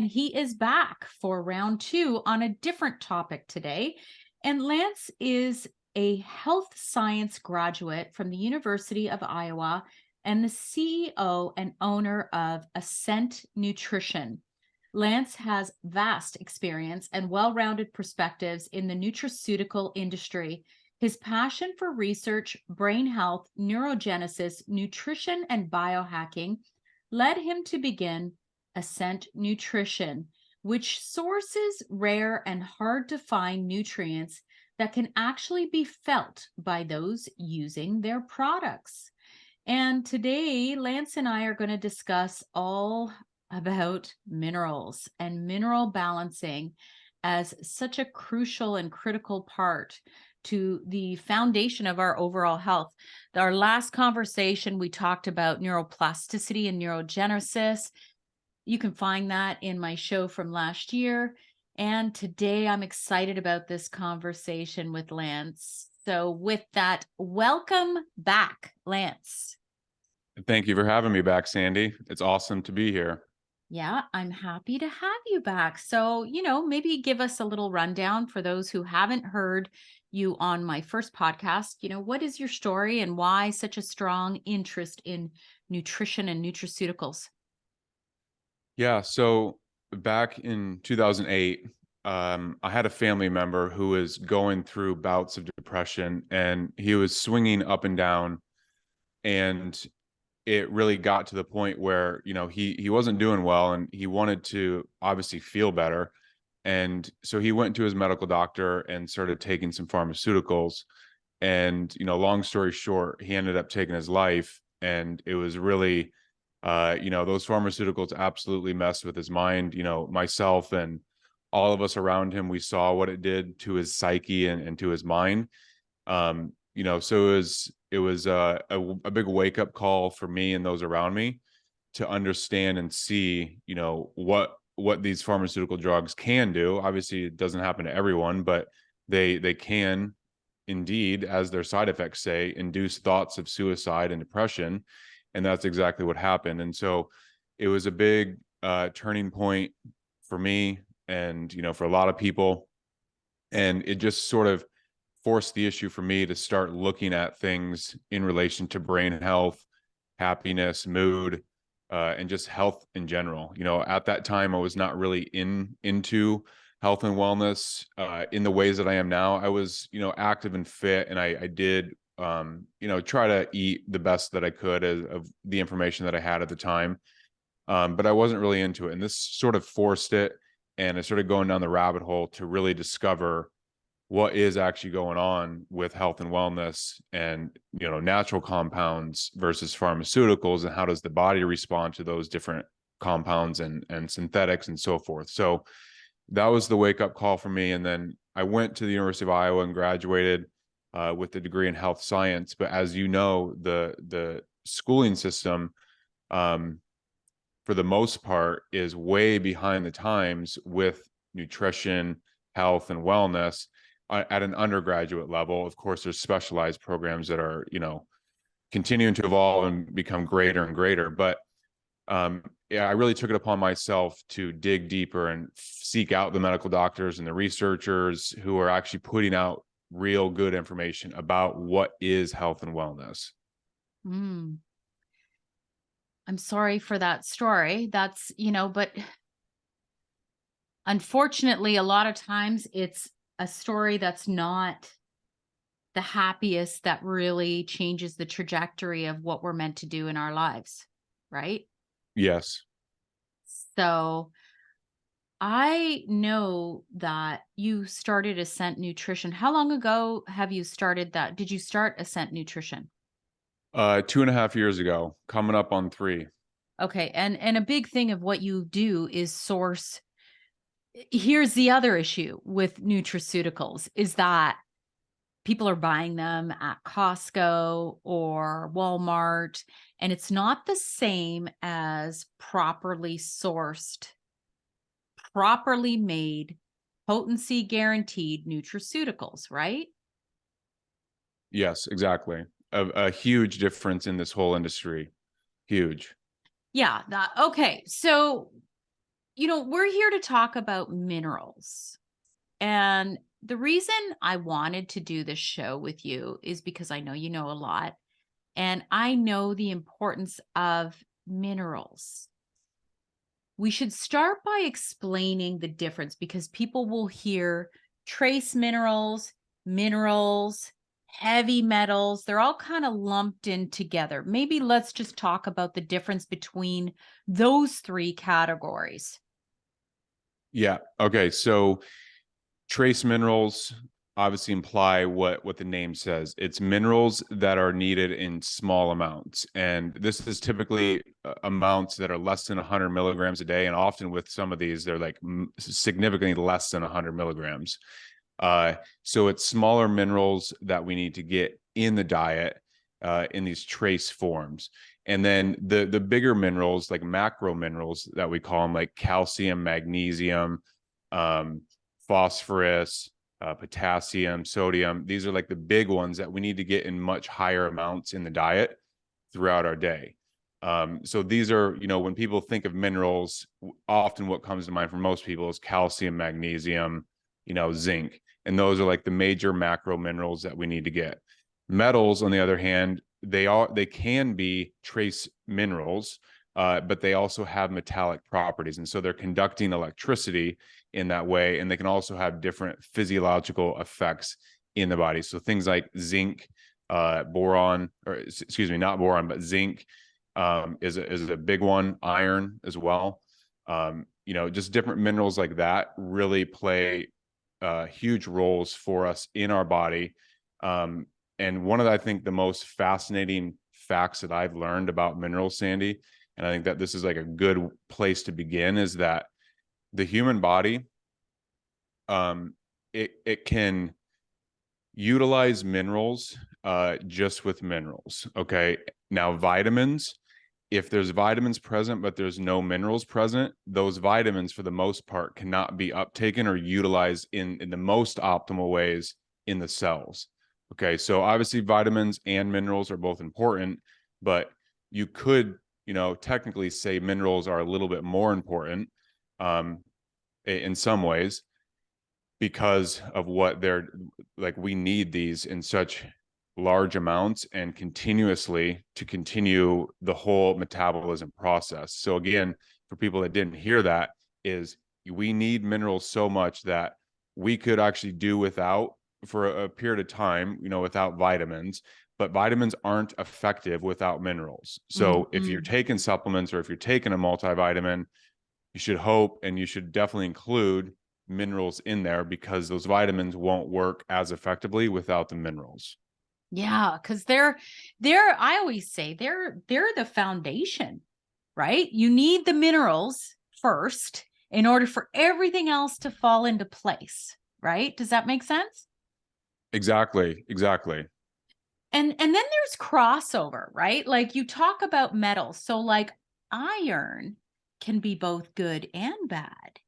he is back for round 2 on a different topic today. And Lance is a health science graduate from the University of Iowa and the CEO and owner of Ascent Nutrition. Lance has vast experience and well-rounded perspectives in the nutraceutical industry. His passion for research, brain health, neurogenesis, nutrition, and biohacking led him to begin Ascent Nutrition, which sources rare and hard-to-find nutrients that can actually be felt by those using their products. And today, Lance and I are going to discuss all about minerals and mineral balancing as such a crucial and critical part to the foundation of our overall health. Our last conversation, we talked about neuroplasticity and neurogenesis. You can find that in my show from last year. And today I'm excited about this conversation with Lance. So with that, welcome back, Lance. Thank you for having me back, Sandy. It's awesome to be here. Yeah, I'm happy to have you back. So, maybe give us a little rundown for those who haven't heard you on my first podcast. What is your story and why such a strong interest in nutrition and nutraceuticals? Yeah, so back in 2008, I had a family member who was going through bouts of depression, and he was swinging up and down, and it really got to the point where, he wasn't doing well, and he wanted to obviously feel better. And so he went to his medical doctor and started taking some pharmaceuticals. And, long story short, he ended up taking his life. And it was really, those pharmaceuticals absolutely messed with his mind. Myself and all of us around him, we saw what it did to his psyche and to his mind. So it was a big wake up call for me and those around me to understand and see, what these pharmaceutical drugs can do. Obviously, it doesn't happen to everyone, but they can indeed, as their side effects say, induce thoughts of suicide and depression. And that's exactly what happened. And so it was a big turning point for me and, for a lot of people. And it just sort of forced the issue for me to start looking at things in relation to brain health, happiness, mood, and just health in general. At that time, I was not really into health and wellness in the ways that I am now. I was, active and fit, and I did, try to eat the best that I could of the information that I had at the time. But I wasn't really into it. And this sort of forced it. And I started going down the rabbit hole to really discover what is actually going on with health and wellness and, natural compounds versus pharmaceuticals, and how does the body respond to those different compounds and synthetics and so forth. So that was the wake up call for me. And then I went to the University of Iowa and graduated with a degree in health science. But as you know, the schooling system, for the most part, is way behind the times with nutrition, health, and wellness at an undergraduate level. Of course, there's specialized programs that are, continuing to evolve and become greater and greater. But I really took it upon myself to dig deeper and seek out the medical doctors and the researchers who are actually putting out real good information about what is health and wellness. I'm sorry for that story. That's, but unfortunately, a lot of times it's a story that's not the happiest that really changes the trajectory of what we're meant to do in our lives, right? Yes. So I know that you started Ascent Nutrition. How long ago have you started that? Did you start Ascent Nutrition? 2.5 years ago, coming up on 3. Okay. And a big thing of what you do is source. Here's the other issue with nutraceuticals is that people are buying them at Costco or Walmart, and it's not the same as properly sourced, properly made, potency guaranteed nutraceuticals, right? Yes, exactly. A huge difference in this whole industry. Huge. Yeah. Okay. So, we're here to talk about minerals. And the reason I wanted to do this show with you is because I know you know a lot, and I know the importance of minerals. We should start by explaining the difference because people will hear trace minerals, minerals, heavy metals. They're all kind of lumped in together. Maybe let's just talk about the difference between those three categories. Yeah. Okay. So trace minerals obviously imply what the name says. It's minerals that are needed in small amounts, and this is typically amounts that are less than 100 milligrams a day, and often with some of these they're like significantly less than 100 milligrams. So it's smaller minerals that we need to get in the diet in these trace forms. And then the bigger minerals, like macro minerals that we call them, like calcium, magnesium, phosphorus, potassium, sodium. These are like the big ones that we need to get in much higher amounts in the diet throughout our day. So these are, when people think of minerals, often what comes to mind for most people is calcium, magnesium, zinc. And those are like the major macro minerals that we need to get. Metals, on the other hand, they can be trace minerals, but they also have metallic properties. And so they're conducting electricity in that way. And they can also have different physiological effects in the body. So things like zinc, boron, or excuse me, not boron, but zinc is a big one. Iron as well. Just different minerals like that really play huge roles for us in our body. And one of the, I think the most fascinating facts that I've learned about minerals, Sandy, and I think that this is like a good place to begin, is that the human body, it can utilize minerals just with minerals. Okay. Now, vitamins, if there's vitamins present, but there's no minerals present, those vitamins for the most part cannot be uptaken or utilized in the most optimal ways in the cells. Okay. So obviously vitamins and minerals are both important, but you could, technically say minerals are a little bit more important in some ways because of what they're like. We need these in such large amounts and continuously to continue the whole metabolism process. So again, for people that didn't hear that, is we need minerals so much that we could actually do without for a period of time, without vitamins, but vitamins aren't effective without minerals. So if you're taking supplements or if you're taking a multivitamin, you should hope and you should definitely include minerals in there because those vitamins won't work as effectively without the minerals. Yeah, because they're I always say they're the foundation, right? You need the minerals first in order for everything else to fall into place, right? Does that make sense? Exactly. And then there's crossover, right? Like you talk about metals. So like iron can be both good and bad.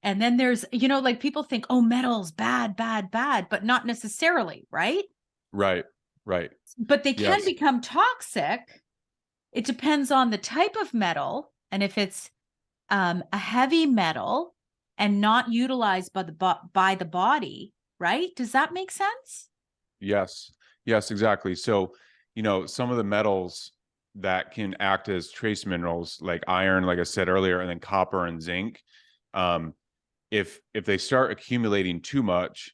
And then there's, like people think, oh, metals, bad, bad, bad, but not necessarily, right? Right. But they can Yes. become toxic. It depends on the type of metal. And if it's a heavy metal and not utilized by the body, right? Does that make sense? Yes. Yes, exactly. So, some of the metals that can act as trace minerals like iron, like I said earlier, and then copper and zinc, if they start accumulating too much,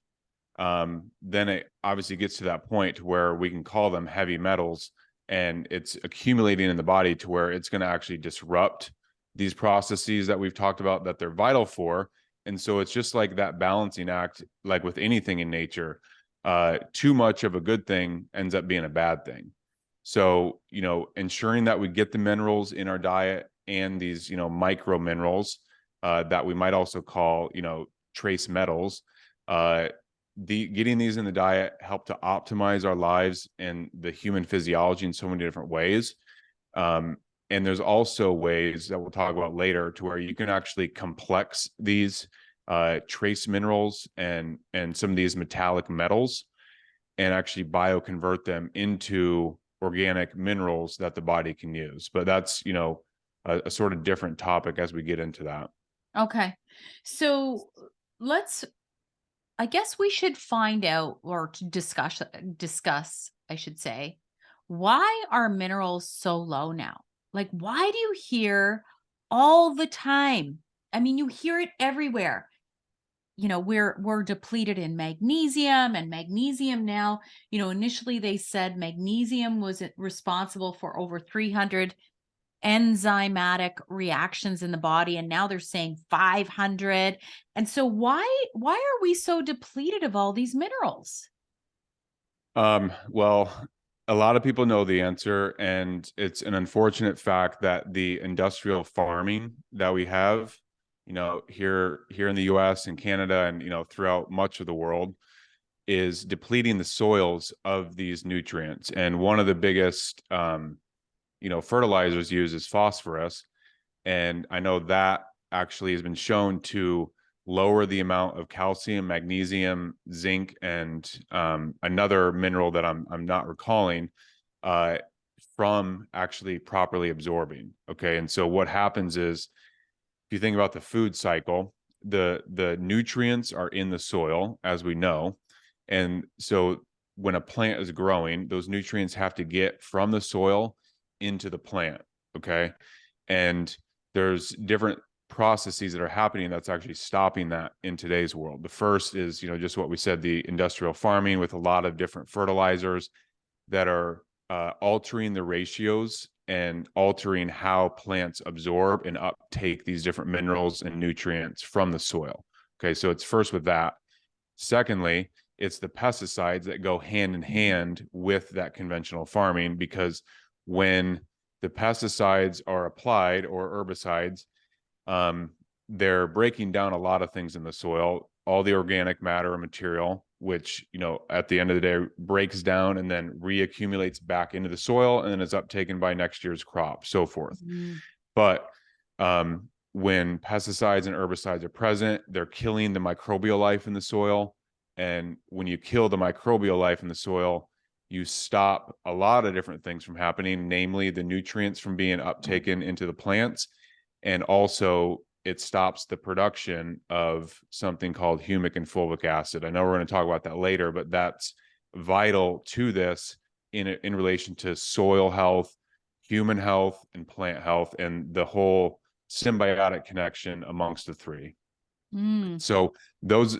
then it obviously gets to that point where we can call them heavy metals, and it's accumulating in the body to where it's going to actually disrupt these processes that we've talked about that they're vital for. And so it's just like that balancing act, like with anything in nature. Too much of a good thing ends up being a bad thing. So, ensuring that we get the minerals in our diet and these, micro minerals that we might also call, trace metals, getting these in the diet help to optimize our lives and the human physiology in so many different ways. And there's also ways that we'll talk about later to where you can actually complex these trace minerals and some of these metallic metals and actually bioconvert them into organic minerals that the body can use. But that's, a sort of different topic as we get into that. Okay. So let's I guess we should find out or to discuss, I should say, why are minerals so low now? Like why do you hear all the time? I mean, you hear it everywhere. We're depleted in magnesium, and magnesium now, initially they said magnesium was responsible for over 300 enzymatic reactions in the body, and now they're saying 500. And so why are we so depleted of all these minerals? Well, a lot of people know the answer, and it's an unfortunate fact that the industrial farming that we have, here in the US and Canada and throughout much of the world is depleting the soils of these nutrients. And one of the biggest fertilizers used is phosphorus. And I know that actually has been shown to lower the amount of calcium, magnesium, zinc, and another mineral that I'm not recalling uh, from actually properly absorbing. Okay, and so what happens is, if you think about the food cycle, the nutrients are in the soil, as we know, and so when a plant is growing, those nutrients have to get from the soil into the plant. Okay, and there's different processes that are happening that's actually stopping that in today's world. The first is, just what we said, the industrial farming with a lot of different fertilizers that are altering the ratios and altering how plants absorb and uptake these different minerals and nutrients from the soil. Okay, so it's first with that. Secondly, it's the pesticides that go hand in hand with that conventional farming, because when the pesticides are applied, or herbicides, um, they're breaking down a lot of things in the soil, all the organic matter and material, which, at the end of the day breaks down and then reaccumulates back into the soil and then is uptaken by next year's crop, so forth. Mm. But when pesticides and herbicides are present, they're killing the microbial life in the soil. And when you kill the microbial life in the soil, you stop a lot of different things from happening, namely the nutrients from being uptaken into the plants. And also, it stops the production of something called humic and fulvic acid. I know we're going to talk about that later, but that's vital to this in relation to soil health, human health, and plant health, and the whole symbiotic connection amongst the three. Mm. So those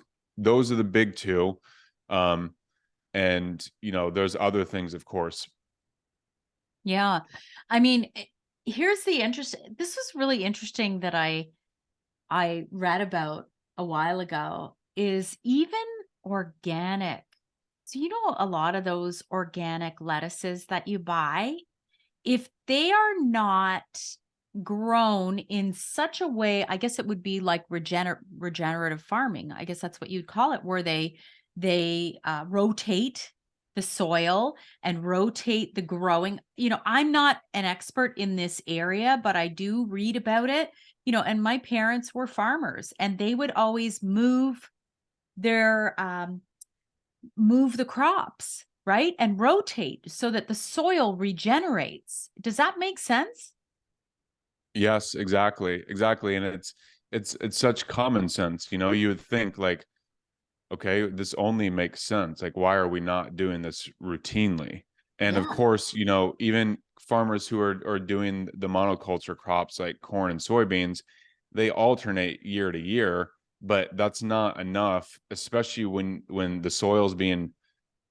are the big two. And there's other things, of course. Yeah. I mean, here's the interest. This was really interesting that I read about a while ago, is even organic. So a lot of those organic lettuces that you buy, if they are not grown in such a way, I guess it would be like regenerative farming. I guess that's what you'd call it, where they rotate the soil and rotate the growing. I'm not an expert in this area, but I do read about it. And my parents were farmers, and they would always their move the crops, right? And rotate so that the soil regenerates. Does that make sense? Yes, exactly. And it's such common sense. You would think, like, okay, this only makes sense. Like, why are we not doing this routinely? And of Yeah. course, even farmers who are doing the monoculture crops like corn and soybeans, they alternate year to year, but that's not enough, especially when the soil's being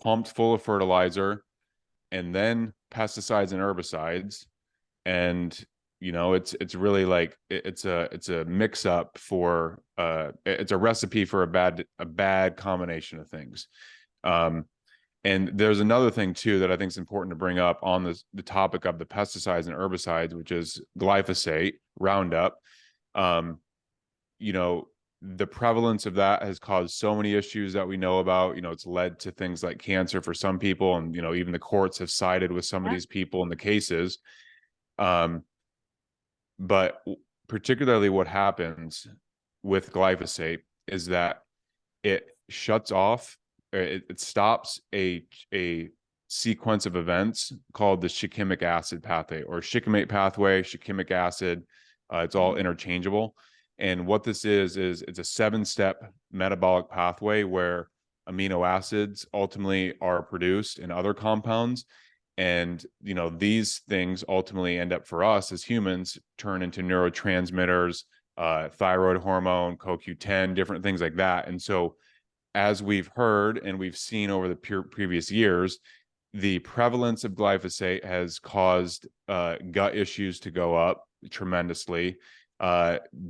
pumped full of fertilizer and then pesticides and herbicides. And it's really like it's a mix up for it's a recipe for a bad combination of things. Um and there's another thing too that I think is important to bring up on the topic of the pesticides and herbicides, which is glyphosate, Roundup. Um you know the prevalence of that has caused so many issues that we know about. It's led to things like cancer for some people, and even the courts have sided with some of Yeah. these people in the cases. Um but particularly what happens with glyphosate is that it shuts off, or it stops a sequence of events called the shikimic acid pathway, or shikimate pathway, shikimic acid. It's all interchangeable. And what this is it's a 7-step metabolic pathway where amino acids ultimately are produced in other compounds. And, these things ultimately end up for us as humans turn into neurotransmitters, thyroid hormone, CoQ10, different things like that. And so, as we've heard and we've seen over the previous years, the prevalence of glyphosate has caused gut issues to go up tremendously,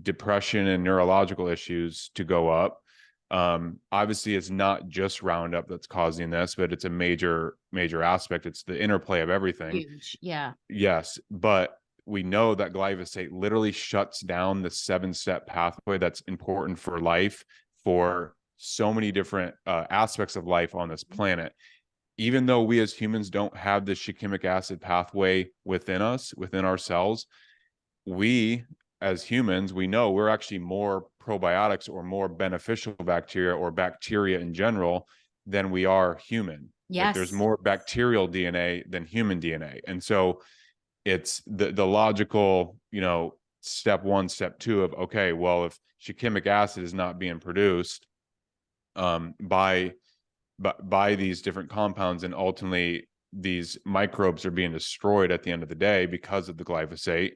depression and neurological issues to go up. Obviously, it's not just Roundup that's causing this, but it's a major aspect. It's the interplay of everything. Huge. Yeah. Yes, but we know that glyphosate literally shuts down the 7-step pathway that's important for life, for so many different aspects of life on this planet. Even though we as humans don't have the shikimic acid pathway within us, within our cells, we as humans, we know we're actually more probiotics or more beneficial bacteria or bacteria in general than we are human. Like there's Yes. more bacterial DNA than human DNA. And so it's the logical, step one, step two of, okay, well, if shikimic acid is not being produced by these different compounds, and ultimately these microbes are being destroyed at the end of the day because of the glyphosate,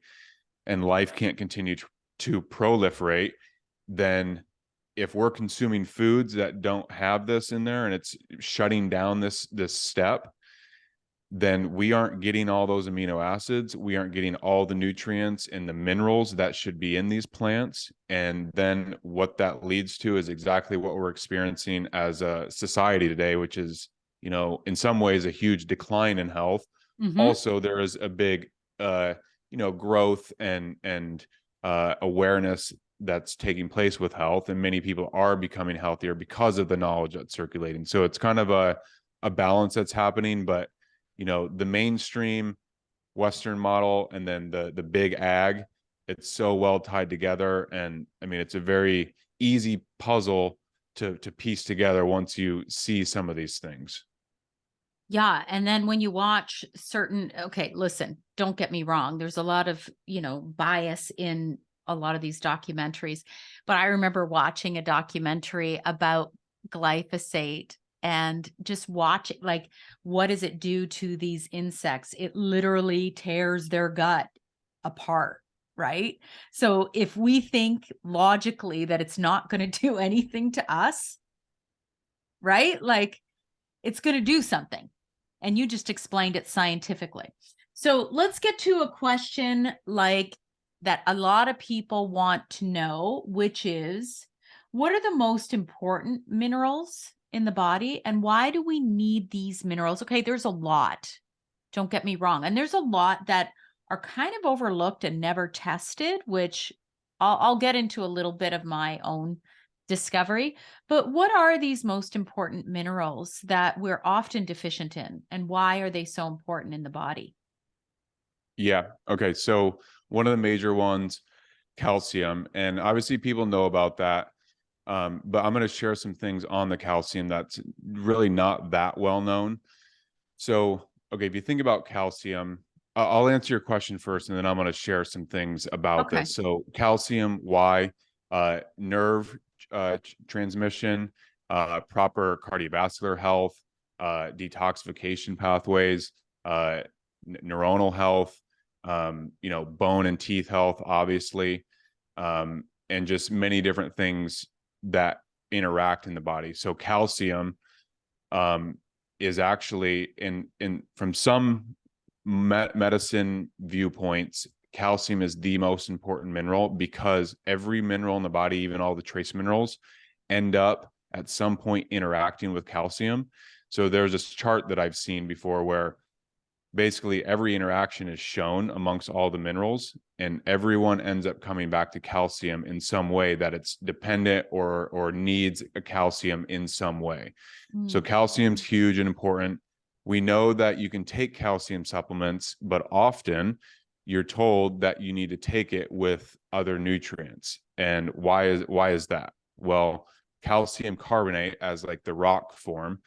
and life can't continue to proliferate, then if we're consuming foods that don't have this in there and it's shutting down this step, then we aren't getting all those amino acids. We aren't getting all the nutrients and the minerals that should be in these plants. And then what that leads to is exactly what we're experiencing as a society today, which is, in some ways a huge decline in health. Mm-hmm. Also, there is a big, growth and awareness that's taking place with health. And many people are becoming healthier because of the knowledge that's circulating. So it's kind of a balance that's happening, but the mainstream Western model and then the big ag, it's so well tied together. And I mean, it's a very easy puzzle to piece together once you see some of these things. Yeah. And then when you watch okay, listen, don't get me wrong. There's a lot of, bias in a lot of these documentaries, but I remember watching a documentary about glyphosate and just watch it, like, what does it do to these insects? It literally tears their gut apart. Right. So if we think logically that it's not going to do anything to us, right? Like, it's going to do something. And you just explained it scientifically. So let's get to a question like that a lot of people want to know, which is, what are the most important minerals in the body and why do we need these minerals? Okay, there's a lot. Don't get me wrong. And there's a lot that are kind of overlooked and never tested, which I'll get into a little bit of my own discovery. But what are these most important minerals that we're often deficient in, and why are they so important in the body? Yeah. Okay. So one of the major ones, calcium, and obviously people know about that. But I'm going to share some things on the calcium that's really not that well known. So, okay, if you think about calcium, I'll answer your question first, and then I'm going to share some things about Okay. this. So, calcium, why? Nerve transmission, proper cardiovascular health, detoxification pathways, neuronal health, bone and teeth health, obviously, and just many different things that interact in the body. So, calcium is actually in from some medicine viewpoints, calcium is the most important mineral because every mineral in the body, even all the trace minerals, end up at some point interacting with calcium. So there's this chart that I've seen before where basically every interaction is shown amongst all the minerals, and everyone ends up coming back to calcium in some way, that it's dependent or needs a calcium in some way. So Mm. calcium's huge and important. We know that you can take calcium supplements, but often you're told that you need to take it with other nutrients. And why is that? Well, calcium carbonate, as like the rock form,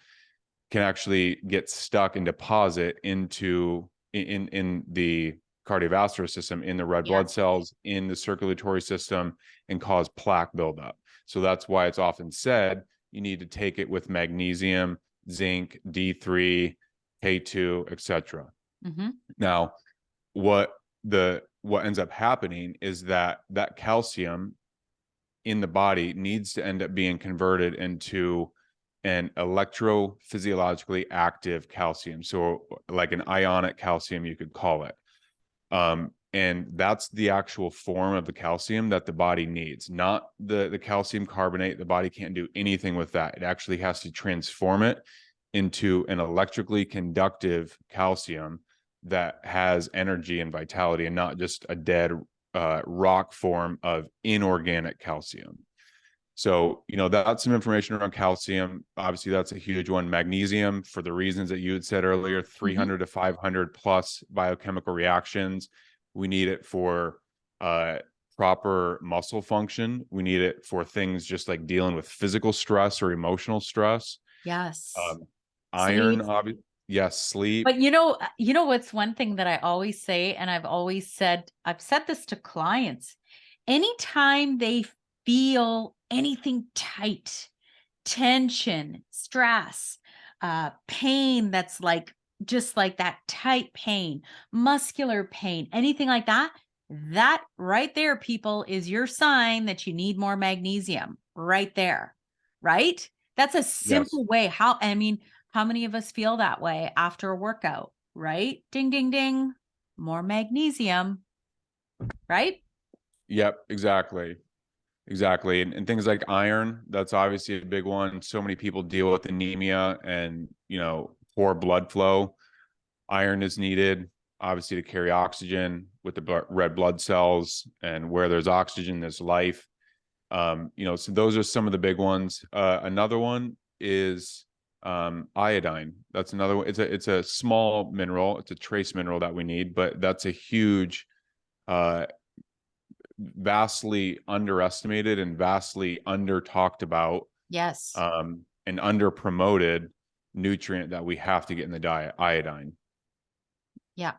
can actually get stuck and deposit into in the cardiovascular system, in the red blood Yes. cells, in the circulatory system, and cause plaque buildup. So that's why it's often said you need to take it with magnesium, zinc, D3, K2, etc. Mm-hmm. Now, what what ends up happening is that calcium in the body needs to end up being converted into an electrophysiologically active calcium. So like an ionic calcium, you could call it. And that's the actual form of the calcium that the body needs, not the calcium carbonate. The body can't do anything with that. It actually has to transform it into an electrically conductive calcium that has energy and vitality, and not just a dead rock form of inorganic calcium. So, that's some information around calcium. Obviously, that's a huge one. Magnesium, for the reasons that you had said earlier, Mm-hmm. 300 to 500 plus biochemical reactions. We need it for proper muscle function. We need it for things just like dealing with physical stress or emotional stress. Yes. Um, Sleep. Iron, obviously, yes, sleep. But what's one thing that I always say, and I've said this to clients, anytime they feel anything tight, tension, stress, pain that's like just like that tight pain, muscular pain, anything like that, that right there, people, is your sign that you need more magnesium right there, right? That's a Yes. simple way. How many of us feel that way after a workout, right? Ding, ding, ding, more magnesium, right? Yep, exactly. Exactly. And things like iron, that's obviously a big one. So many people deal with anemia and, poor blood flow. Iron is needed, obviously, to carry oxygen with the red blood cells. And where there's oxygen, there's life. So those are some of the big ones. Another one is iodine. That's another one. It's a small mineral. It's a trace mineral that we need, but that's a huge uh, vastly underestimated and vastly under talked about, Yes. and under promoted nutrient that we have to get in the diet, iodine. Yeah.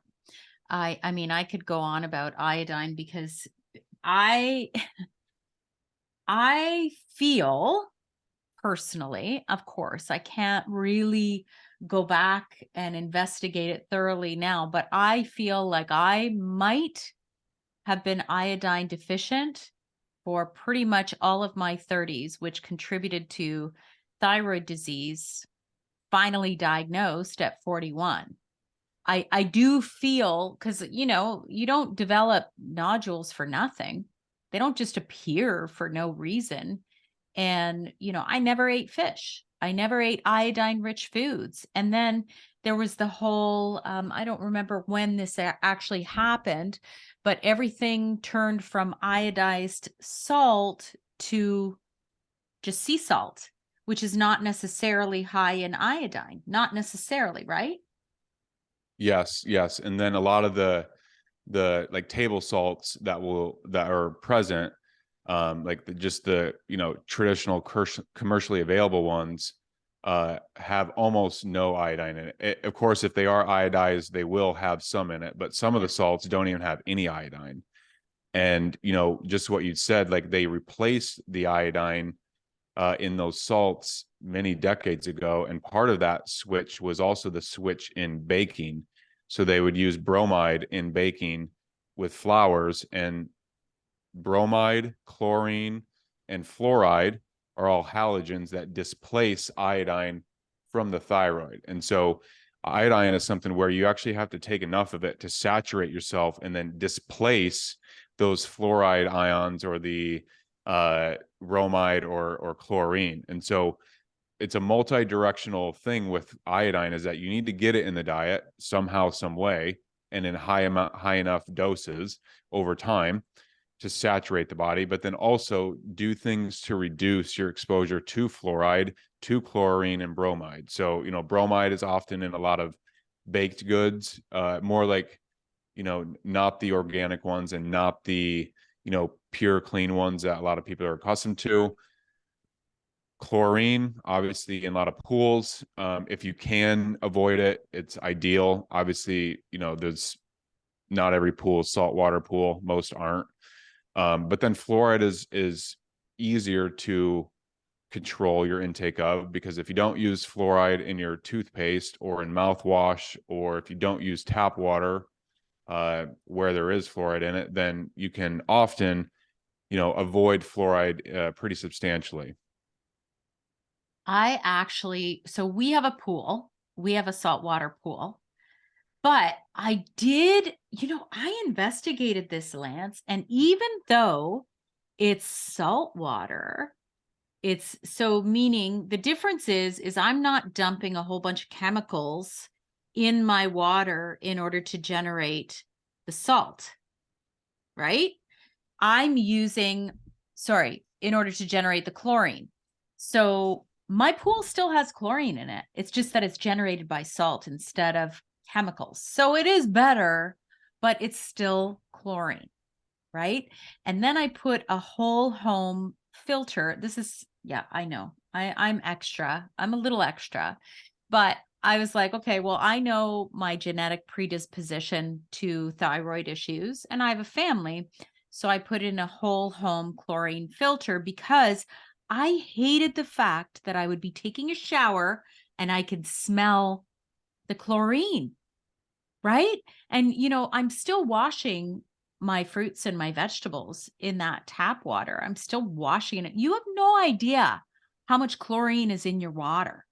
I could go on about iodine because I I feel personally, of course, I can't really go back and investigate it thoroughly now, but I feel like I might have been iodine deficient for pretty much all of my 30s, which contributed to thyroid disease, finally diagnosed at 41. I do feel, because you don't develop nodules for nothing. They don't just appear for no reason. And I never ate fish. I never ate iodine rich foods. And then there was the whole I don't remember when this actually happened, but everything turned from iodized salt to just sea salt, which is not necessarily high in iodine. Not necessarily, right? Yes, yes. And then a lot of the like table salts that are present, like just the traditional commercially available ones, have almost no iodine in it. Of course, if they are iodized, they will have some in it, but some of the salts don't even have any iodine. And just what you said, like they replaced the iodine in those salts many decades ago, and part of that switch was also the switch in baking. So they would use bromide in baking with flours, and bromide, chlorine, and fluoride are all halogens that displace iodine from the thyroid. And so iodine is something where you actually have to take enough of it to saturate yourself and then displace those fluoride ions or the bromide or chlorine. And so it's a multi-directional thing with iodine, is that you need to get it in the diet somehow, some way, and in high enough doses over time to saturate the body, but then also do things to reduce your exposure to fluoride, to chlorine, and bromide. So, bromide is often in a lot of baked goods, more like, not the organic ones and not the, pure clean ones that a lot of people are accustomed to. Chlorine, obviously, in a lot of pools. If you can avoid it, it's ideal. Obviously, there's not every pool is saltwater pool. Most aren't. But then fluoride is easier to control your intake of, because if you don't use fluoride in your toothpaste or in mouthwash, or if you don't use tap water where there is fluoride in it, then you can often, avoid fluoride pretty substantially. So we have a pool, we have a saltwater pool, but I investigated this, Lance, and even though it's saltwater, meaning the difference is I'm not dumping a whole bunch of chemicals in my water in order to generate the salt, right? I'm using, in order to generate the chlorine. So my pool still has chlorine in it. It's just that it's generated by salt instead of chemicals. So it is better, but it's still chlorine, right? And then I put a whole home filter. I know. I'm extra. I'm a little extra. But I was like, okay, well, I know my genetic predisposition to thyroid issues, and I have a family. So I put in a whole home chlorine filter because I hated the fact that I would be taking a shower and I could smell the chlorine, right? And, I'm still washing my fruits and my vegetables in that tap water. I'm still washing it. You have no idea how much chlorine is in your water,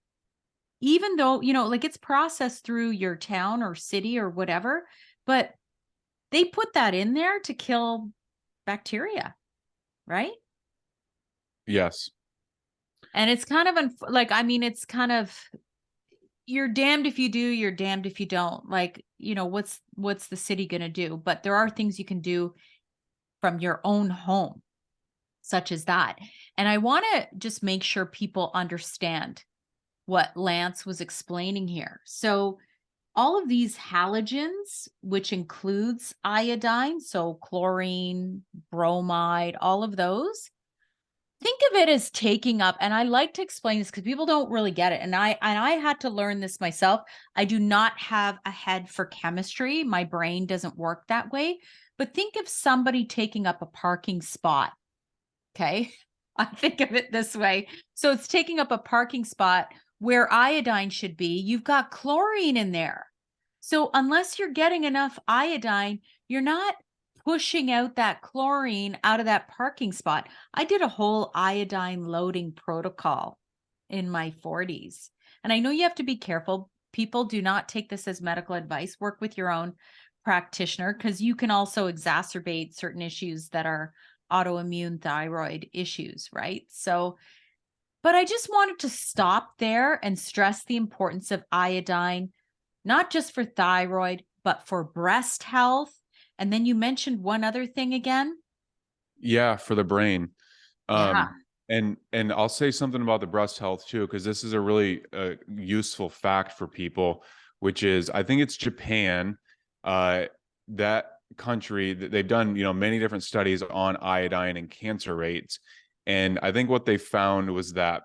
even though, like it's processed through your town or city or whatever, but they put that in there to kill bacteria, right? Yes. And it's kind of it's kind of, you're damned if you do, you're damned if you don't. Like, what's the city going to do? But there are things you can do from your own home, such as that. And I want to just make sure people understand what Lance was explaining here. So all of these halogens, which includes iodine, so chlorine, bromide, all of those, think of it as taking up, and I like to explain this because people don't really get it. And I had to learn this myself. I do not have a head for chemistry. My brain doesn't work that way. But think of somebody taking up a parking spot. Okay. I think of it this way. So it's taking up a parking spot where iodine should be. You've got chlorine in there. So unless you're getting enough iodine, you're not pushing out that chlorine out of that parking spot. I did a whole iodine loading protocol in my 40s. And I know you have to be careful. People, do not take this as medical advice. Work with your own practitioner, because you can also exacerbate certain issues that are autoimmune thyroid issues, right? So, but I just wanted to stop there and stress the importance of iodine, not just for thyroid, but for breast health. And then you mentioned one other thing again. Yeah, for the brain. Yeah. And I'll say something about the breast health too, because this is a really useful fact for people, which is, I think it's Japan, that country, that they've done, many different studies on iodine and cancer rates. And I think what they found was that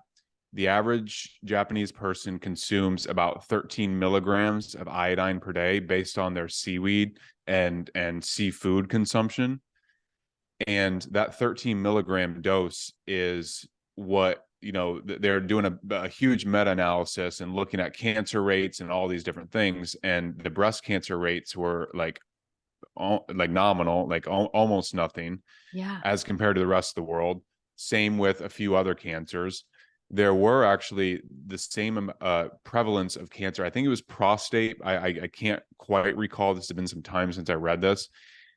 the average Japanese person consumes about 13 milligrams of iodine per day based on their seaweed and seafood consumption. And that 13 milligram dose is what, they're doing a huge meta-analysis and looking at cancer rates and all these different things. And the breast cancer rates were like nominal, like almost nothing Yeah. as compared to the rest of the world. Same with a few other cancers. There were actually the same prevalence of cancer. I think it was prostate. I can't quite recall. This has been some time since I read this,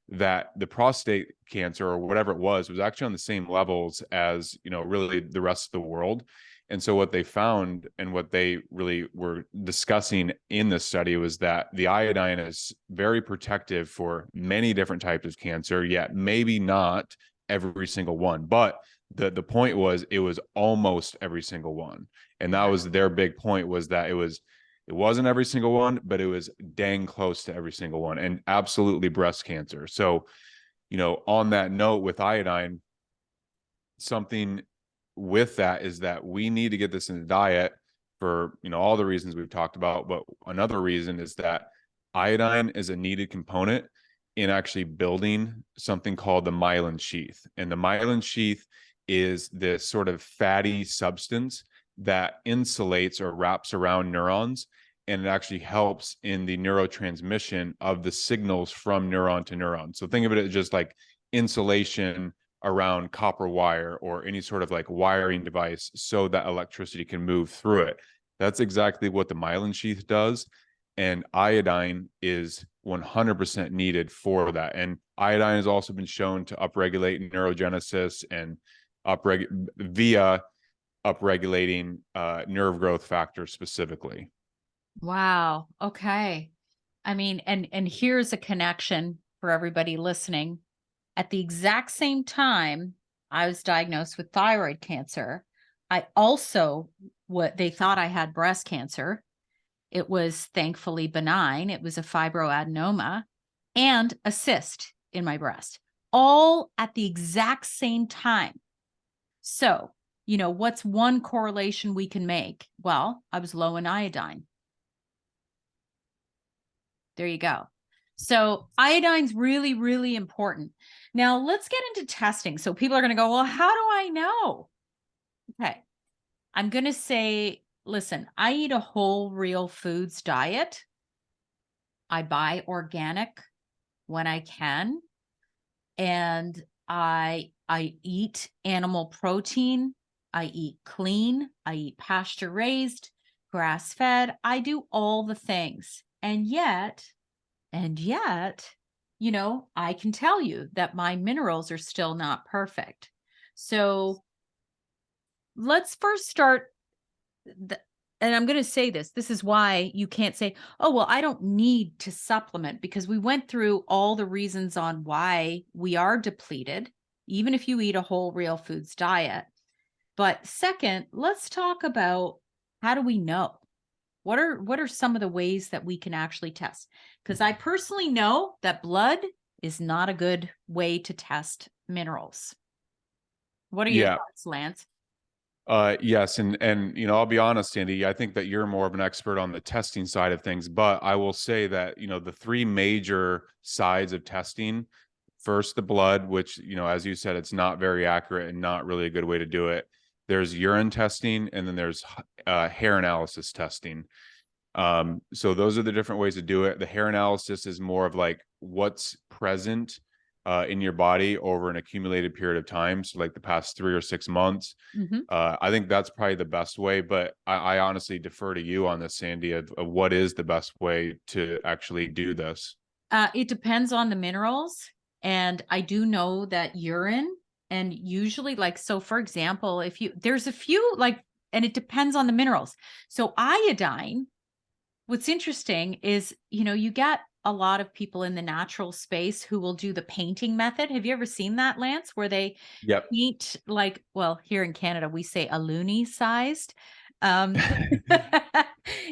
that the prostate cancer or whatever it was actually on the same levels as, really the rest of the world. And so what they found, and what they really were discussing in this study, was that the iodine is very protective for many different types of cancer, yet maybe not every single one. But the point was, it was almost every single one. And that was their big point, was that it wasn't every single one, but it was dang close to every single one, and absolutely breast cancer. So, on that note with iodine, something with that is that we need to get this in the diet for, all the reasons we've talked about. But another reason is that iodine is a needed component in actually building something called the myelin sheath. And the myelin sheath is this sort of fatty substance that insulates or wraps around neurons, and it actually helps in the neurotransmission of the signals from neuron to neuron. So think of it as just like insulation around copper wire or any sort of like wiring device so that electricity can move through it. That's exactly what the myelin sheath does. And iodine is 100% needed for that. And iodine has also been shown to upregulate neurogenesis and via upregulating nerve growth factors specifically. Wow. Okay. I mean, and here's a connection for everybody listening. At the exact same time I was diagnosed with thyroid cancer, I also, what they thought I had breast cancer. It was thankfully benign. It was a fibroadenoma and a cyst in my breast, all at the exact same time. So, what's one correlation we can make? Well, I was low in iodine. There you go. So iodine's really, really important. Now let's get into testing. So people are going to go, well, how do I know? Okay. I'm going to say, listen, I eat a whole real foods diet. I buy organic when I can. And I eat animal protein. I eat clean. I eat pasture raised, grass fed. I do all the things. And yet, I can tell you that my minerals are still not perfect. So let's first start. And I'm going to say this is why you can't say, oh, well, I don't need to supplement, because we went through all the reasons on why we are depleted, even if you eat a whole real foods diet. But second, let's talk about, how do we know? What are some of the ways that we can actually test? Because I personally know that blood is not a good way to test minerals. What are your Yeah. thoughts, Lance? Yes, and I'll be honest, Sandy. I think that you're more of an expert on the testing side of things, but I will say that the three major sides of testing. First, the blood, which as you said, it's not very accurate and not really a good way to do it. There's urine testing, and then there's hair analysis testing. So those are the different ways to do it. The hair analysis is more of like what's present in your body over an accumulated period of time. So like the past 3 or 6 months. Mm-hmm. I think that's probably the best way, but I honestly defer to you on this, Sandy, of what is the best way to actually do this. It depends on the minerals. And I do know that urine, and usually, like, so for example, there's a few, like, and it depends on the minerals. So iodine, what's interesting is, you get a lot of people in the natural space who will do the painting method. Have you ever seen that, Lance, where they Yep. paint, like, well, here in Canada, we say a loonie sized. Um,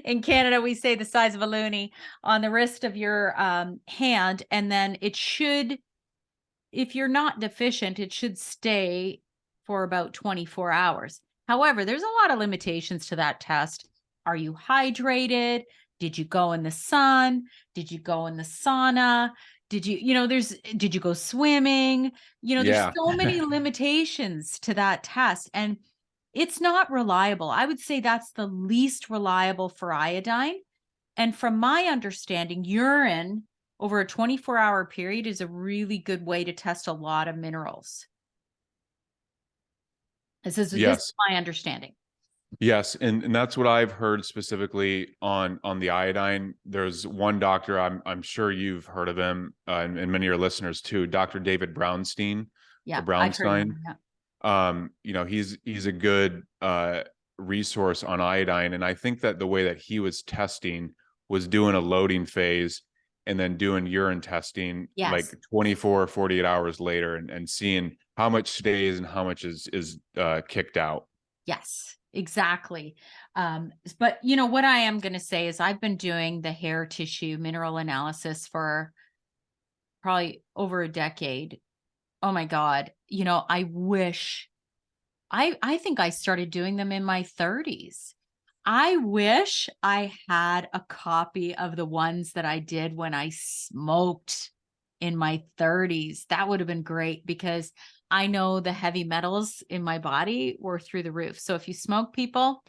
in Canada, we say the size of a loonie on the wrist of your hand. And then it should, if you're not deficient, it should stay for about 24 hours. However, there's a lot of limitations to that test. Are you hydrated? Did you go in the sun? Did you go in the sauna? Did you go swimming? There's Yeah. so many limitations to that test, and it's not reliable. I would say that's the least reliable for iodine. And from my understanding, urine over a 24-hour period is a really good way to test a lot of minerals. This is Yes. my understanding. Yes, and that's what I've heard specifically on the iodine. There's one doctor, I'm sure you've heard of him, and many of your listeners too, Dr. David Brownstein or Yeah, I've heard of Brownstein. them. Yeah. He's a good resource on iodine, and I think that the way that he was testing was doing a loading phase and then doing urine testing like Yes. 24 or 48 hours later, and seeing how much stays and how much is kicked out. Yes, exactly. But what I am going to say is I've been doing the hair tissue mineral analysis for probably over a decade. Oh my God. I wish I think I started doing them in my 30s. I wish I had a copy of the ones that I did when I smoked. in my 30s. That would have been great because I know the heavy metals in my body were through the roof. So if you smoke, people,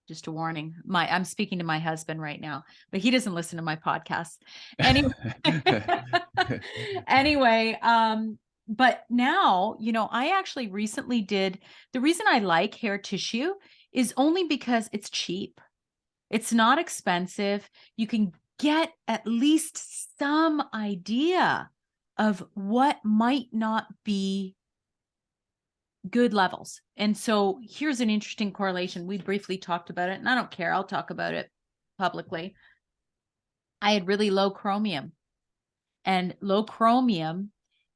just a warning. I'm speaking to my husband right now, but he doesn't listen to my podcast. Anyway, anyway, but now, I actually recently did, the reason I like hair tissue is only because it's cheap. It's not expensive. You can get at least some idea of what might not be good levels. And so here's an interesting correlation. We briefly talked about it, and I don't care. I'll talk about it publicly. I had really low chromium, and low chromium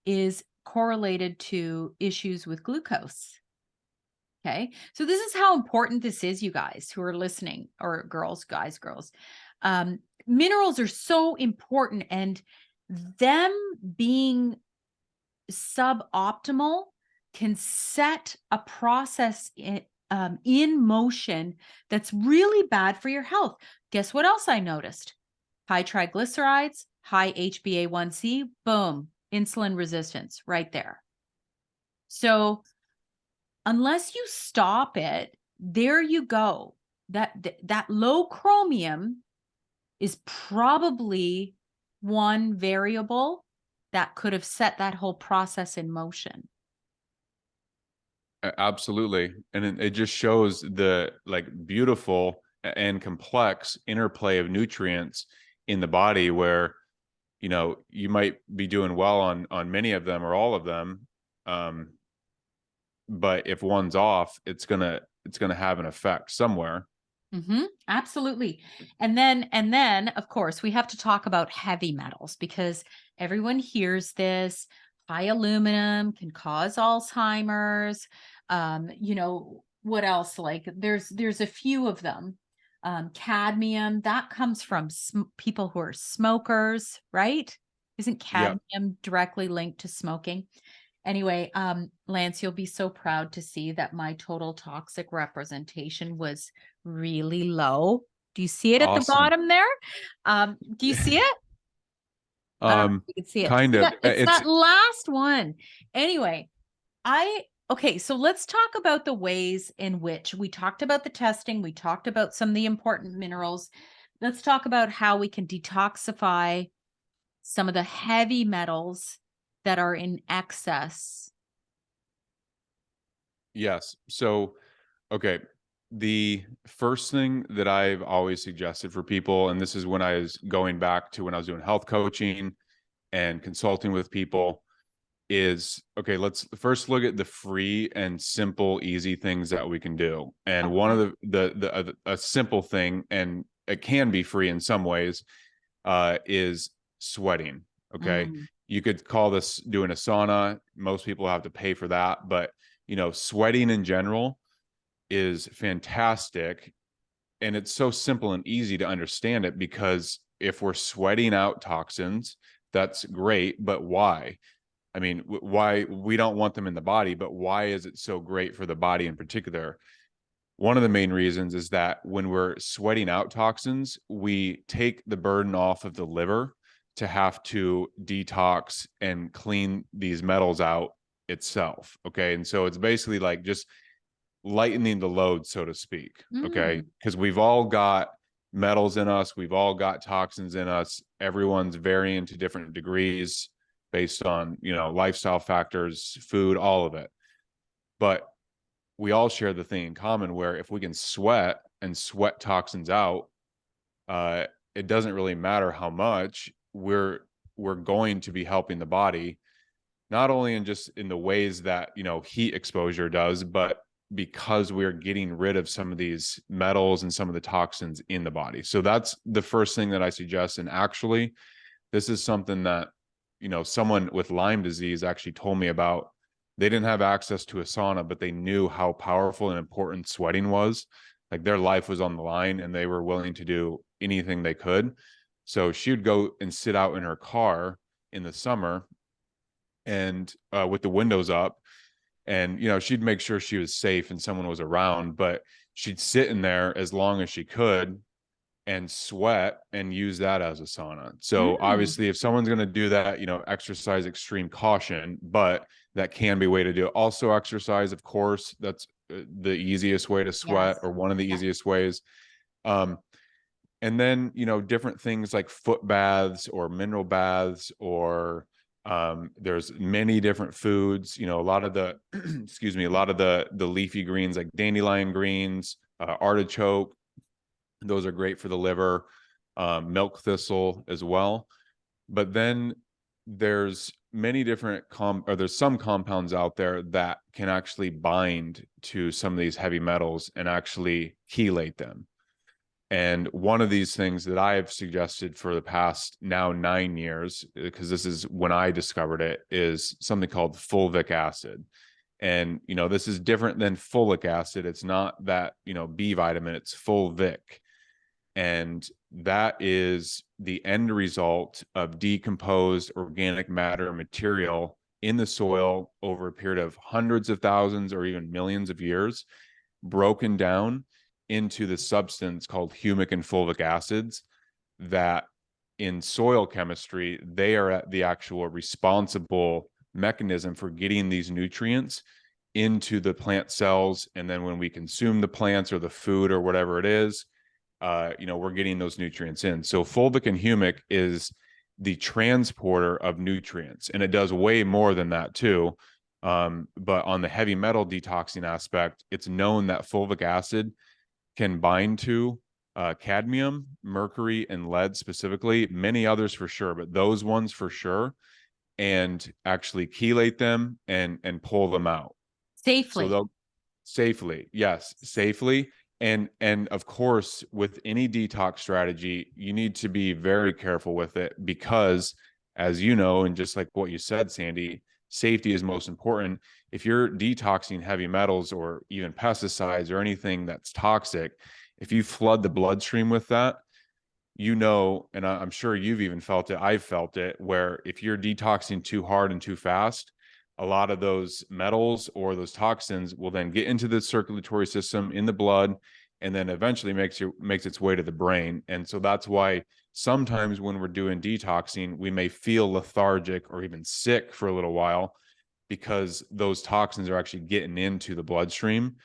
is correlated to issues with glucose. Okay. So this is how important this is, you guys who are listening, or girls, guys, girls. Minerals are so important, and them being suboptimal can set a process in motion that's really bad for your health. Guess what else I noticed? High triglycerides, high HbA1c, boom, insulin resistance right there. So unless you stop it, there you go. That low chromium is probably one variable that could have set that whole process in motion. Absolutely. And it just shows the beautiful and complex interplay of nutrients in the body where, you might be doing well on many of them or all of them. But if one's off, it's gonna have an effect somewhere. Absolutely. And then of course we have to talk about heavy metals, because everyone hears this. High aluminum can cause Alzheimer's. What else? Like there's a few of them. Cadmium, that comes from people who are smokers, right? Isn't cadmium directly linked to smoking? Anyway, Lance, you'll be so proud to see that my total toxic representation was really low. Do you see it at the Awesome. bottom there? Do you see it? I don't know if you can see it. Kind of. It's that last one. Anyway, okay, so let's talk about the ways in which we talked about the testing. We talked about some of the important minerals. Let's talk about how we can detoxify some of the heavy metals that are in excess. Yes. So, okay. The first thing that I've always suggested for people, and this is when I was going back to when I was doing health coaching and consulting with people, is okay, let's first look at the free and simple, easy things that we can do. And one of a simple thing, and it can be free in some ways, is sweating. Okay. You could call this doing a sauna. Most people have to pay for that, but sweating in general is fantastic. And it's so simple and easy to understand it, because if we're sweating out toxins, that's great. But why? I mean, why? We don't want them in the body, but why is it so great for the body in particular? One of the main reasons is that when we're sweating out toxins, we take the burden off of the liver to have to detox and clean these metals out itself. Okay. And so it's basically like just lightening the load, so to speak. Okay. Because we've all got metals in us, we've all got toxins in us. Everyone's varying to different degrees based on, lifestyle factors, food, all of it. But we all share the thing in common where if we can sweat and sweat toxins out, it doesn't really matter how much. We're going to be helping the body, not only in the ways that heat exposure does, but because we're getting rid of some of these metals and some of the toxins in the body. So that's the first thing that I suggest. And actually, this is something that someone with Lyme disease actually told me about. They didn't have access to a sauna, but they knew how powerful and important sweating was. Like their life was on the line and they were willing to do anything they could. So she would go and sit out in her car in the summer and with the windows up, and she'd make sure she was safe and someone was around, but she'd sit in there as long as she could. and sweat and use that as a sauna. So Mm, obviously if someone's going to do that, exercise extreme caution, but that can be a way to do it. Also exercise, of course, that's the easiest way to sweat, yes. or one of the Yes. easiest ways. Um, and then, different things like foot baths or mineral baths, or there's many different foods, a lot of the, excuse me, a lot of the leafy greens like dandelion greens, artichoke, those are great for the liver, milk thistle as well. But then there's many different or there's some compounds out there that can actually bind to some of these heavy metals and actually chelate them. And one of these things that I have suggested for the past now 9 years, because this is when I discovered it, is something called fulvic acid. And, this is different than folic acid. It's not that, B vitamin, it's fulvic. And that is the end result of decomposed organic matter material in the soil over a period of hundreds of thousands or even millions of years, broken down into the substance called humic and fulvic acids, that in soil chemistry, they are the actual responsible mechanism for getting these nutrients into the plant cells. And then when we consume the plants or the food or whatever it is, we're getting those nutrients in. So fulvic and humic is the transporter of nutrients, and it does way more than that too. But on the heavy metal detoxing aspect, it's known that fulvic acid can bind to cadmium, mercury, and lead specifically, many others for sure, but those ones for sure, and actually chelate them and pull them out. So Safely. they'll safely, yes, safely. And of course, with any detox strategy, you need to be very careful with it because, as you know, and just like what you said, Sandy, safety is most important. If you're detoxing heavy metals or even pesticides or anything that's toxic, if you flood the bloodstream with that, and I'm sure you've even felt it, I've felt it, where if you're detoxing too hard and too fast, a lot of those metals or those toxins will then get into the circulatory system in the blood, and then eventually makes its way to the brain. And so that's why sometimes when we're doing detoxing, we may feel lethargic or even sick for a little while, because those toxins are actually getting into the bloodstream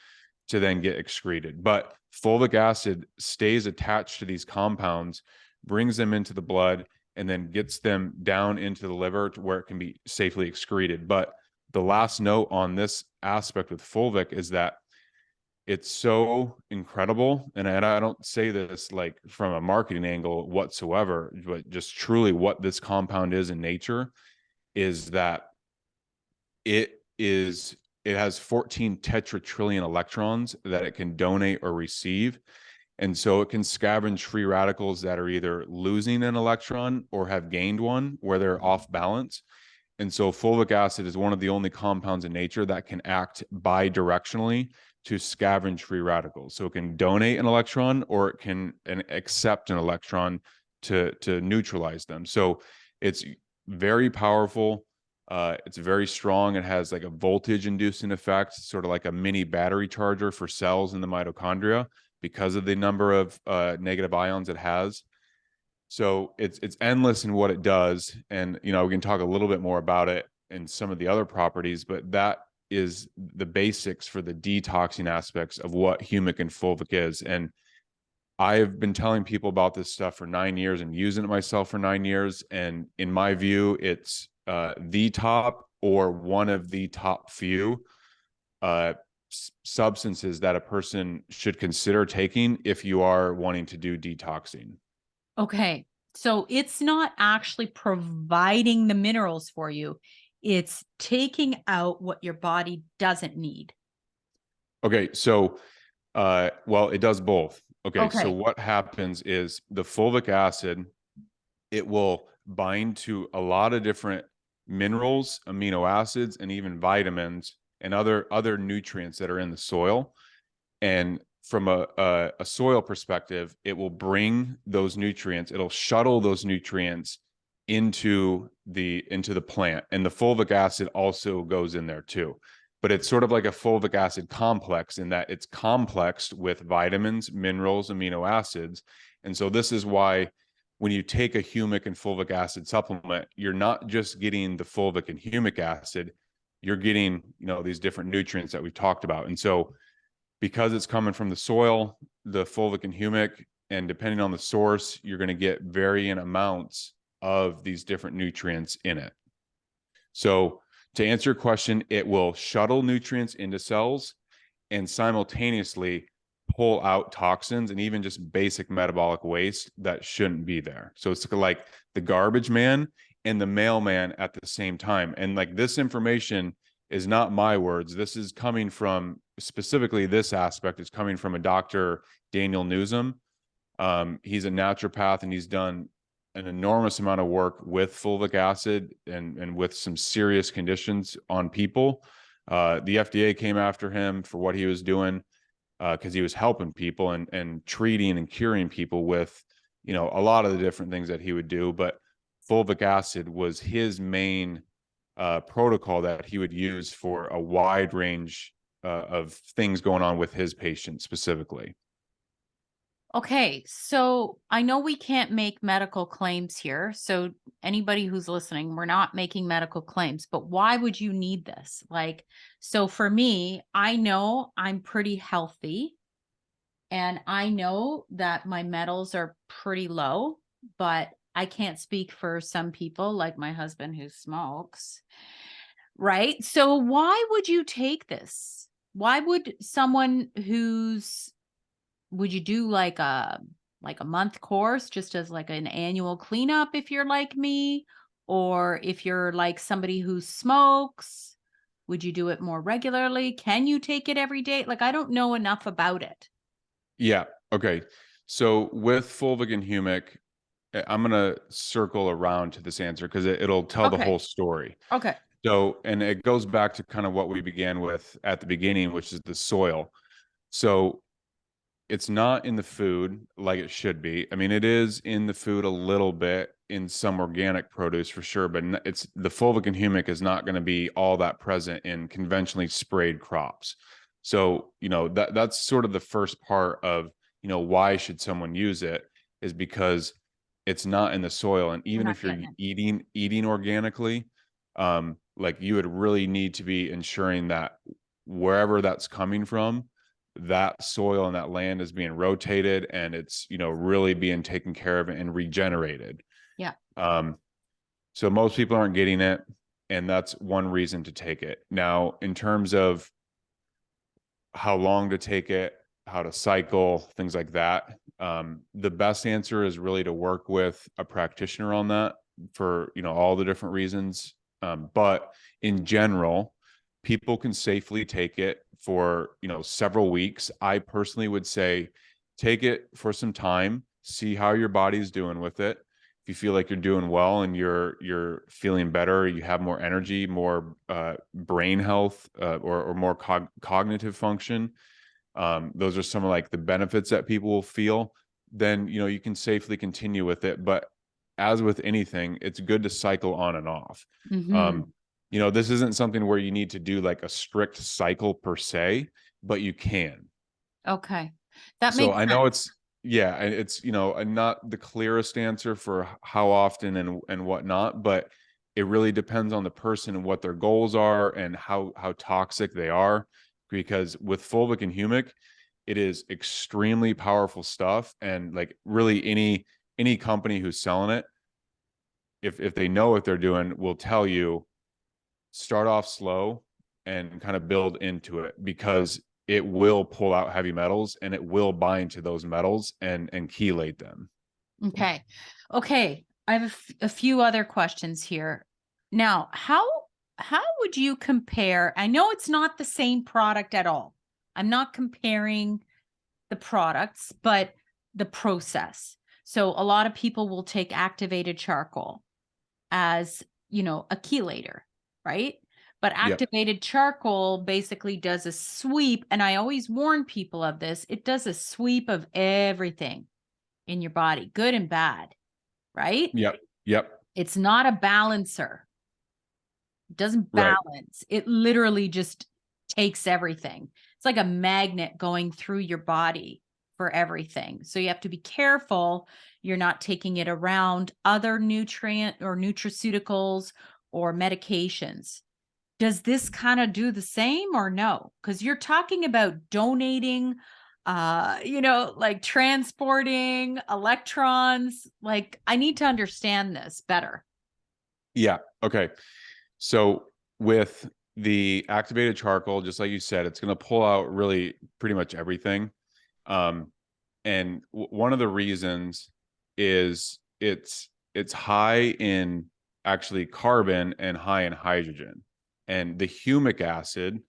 to then get excreted. But fulvic acid stays attached to these compounds, brings them into the blood, and then gets them down into the liver to where it can be safely excreted. But the last note on this aspect with fulvic is that it's so incredible. And I don't say this like from a marketing angle whatsoever, but just truly what this compound is in nature is that it has 14 tetratrillion electrons that it can donate or receive. And so it can scavenge free radicals that are either losing an electron or have gained one where they're off balance. And so fulvic acid is one of the only compounds in nature that can act bidirectionally to scavenge free radicals. So it can donate an electron or it can accept an electron to neutralize them. So it's very powerful. It's very strong. It has like a voltage inducing effect, sort of like a mini battery charger for cells in the mitochondria because of the number of negative ions it has. So it's endless in what it does. And, we can talk a little bit more about it and some of the other properties, but that is the basics for the detoxing aspects of what humic and fulvic is. And I've been telling people about this stuff for 9 years and using it myself for 9 years. And in my view, it's the top or one of the top few substances that a person should consider taking if you are wanting to do detoxing. Okay. So it's not actually providing the minerals for you. It's taking out what your body doesn't need. Okay. So, well, it does both. Okay. So Okay. what happens is the fulvic acid, it will bind to a lot of different minerals, amino acids, and even vitamins and other nutrients that are in the soil. And from a soil perspective, it will bring those nutrients, it'll shuttle those nutrients into the plant. And the fulvic acid also goes in there too. but it's sort of like a fulvic acid complex in that it's complexed with vitamins, minerals, amino acids. And so this is why when you take a humic and fulvic acid supplement, you're not just getting the fulvic and humic acid, you're getting, these different nutrients that we've talked about. And so because it's coming from the soil, the fulvic and humic, and depending on the source, you're going to get varying amounts of these different nutrients in it. So to answer your question, it will shuttle nutrients into cells and simultaneously pull out toxins and even just basic metabolic waste that shouldn't be there. So it's like the garbage man and the mailman at the same time. And like this information is not my words. This is coming from, specifically this aspect is coming from a Dr. Daniel Newsom. He's a naturopath and he's done an enormous amount of work with fulvic acid and with some serious conditions on people. The FDA came after him for what he was doing because he was helping people and treating and curing people with, a lot of the different things that he would do. But fulvic acid was his main protocol that he would use for a wide range of things going on with his patients specifically. Okay, so I know we can't make medical claims here. So anybody who's listening, we're not making medical claims, but why would you need this? Like, so for me, I know I'm pretty healthy and I know that my metals are pretty low, but I can't speak for some people like my husband who smokes, right? So why would you take this? Why would someone would you do like a month course just as like an annual cleanup if you're like me? Or if you're like somebody who smokes, would you do it more regularly? Can you take it every day? Like, I don't know enough about it. Yeah. Okay. So with fulvic and humic, I'm going to circle around to this answer because it'll tell the Okay. whole story. Okay. So, and it goes back to kind of what we began with at the beginning, which is the soil. So it's not in the food like it should be. I mean, it is in the food a little bit in some organic produce for sure, but it's the fulvic and humic is not going to be all that present in conventionally sprayed crops. So, that's sort of the first part of, why should someone use it is because it's not in the soil. And We're even not if you're getting it. eating organically, like you would really need to be ensuring that wherever that's coming from, that soil and that land is being rotated and it's, really being taken care of and regenerated. Yeah. So most people aren't getting it, and that's one reason to take it. Now, in terms of how long to take it, how to cycle, things like that, the best answer is really to work with a practitioner on that for, all the different reasons. But in general, people can safely take it for, several weeks. I personally would say take it for some time, see how your body's doing with it. If you feel like you're doing well and you're feeling better, you have more energy, more brain health, or more cognitive function. Those are some of like the benefits that people will feel. Then you can safely continue with it. But as with anything, it's good to cycle on and off. Mm-hmm. Um, this isn't something where you need to do like a strict cycle per se, but you can. Okay. That So makes I know sense. it's not the clearest answer for how often and whatnot, but it really depends on the person and what their goals are and how toxic they are. Because with fulvic and humic, it is extremely powerful stuff, and like really any company who's selling it, if they know what they're doing, will tell you start off slow and kind of build into it because it will pull out heavy metals and it will bind to those metals and chelate them. Okay. Okay. I have a few other questions here. Now, how would you compare? I know it's not the same product at all. I'm not comparing the products, but the process. So a lot of people will take activated charcoal as, a chelator, right? But Yep. activated charcoal basically does a sweep, and I always warn people of this. It does a sweep of everything in your body, good and bad, right? Yep. Yep. It's not a balancer. It doesn't Right. balance. It literally just takes everything. It's like a magnet going through your body for everything. So you have to be careful you're not taking it around other nutrient or nutraceuticals or medications. Does this kind of do the same or no? Because you're talking about donating, like transporting electrons. Like, I need to understand this better. Yeah. Okay. So with the activated charcoal, just like you said, it's going to pull out really pretty much everything. Um, and one of the reasons is it's high in actually carbon and high in hydrogen, and the humic acid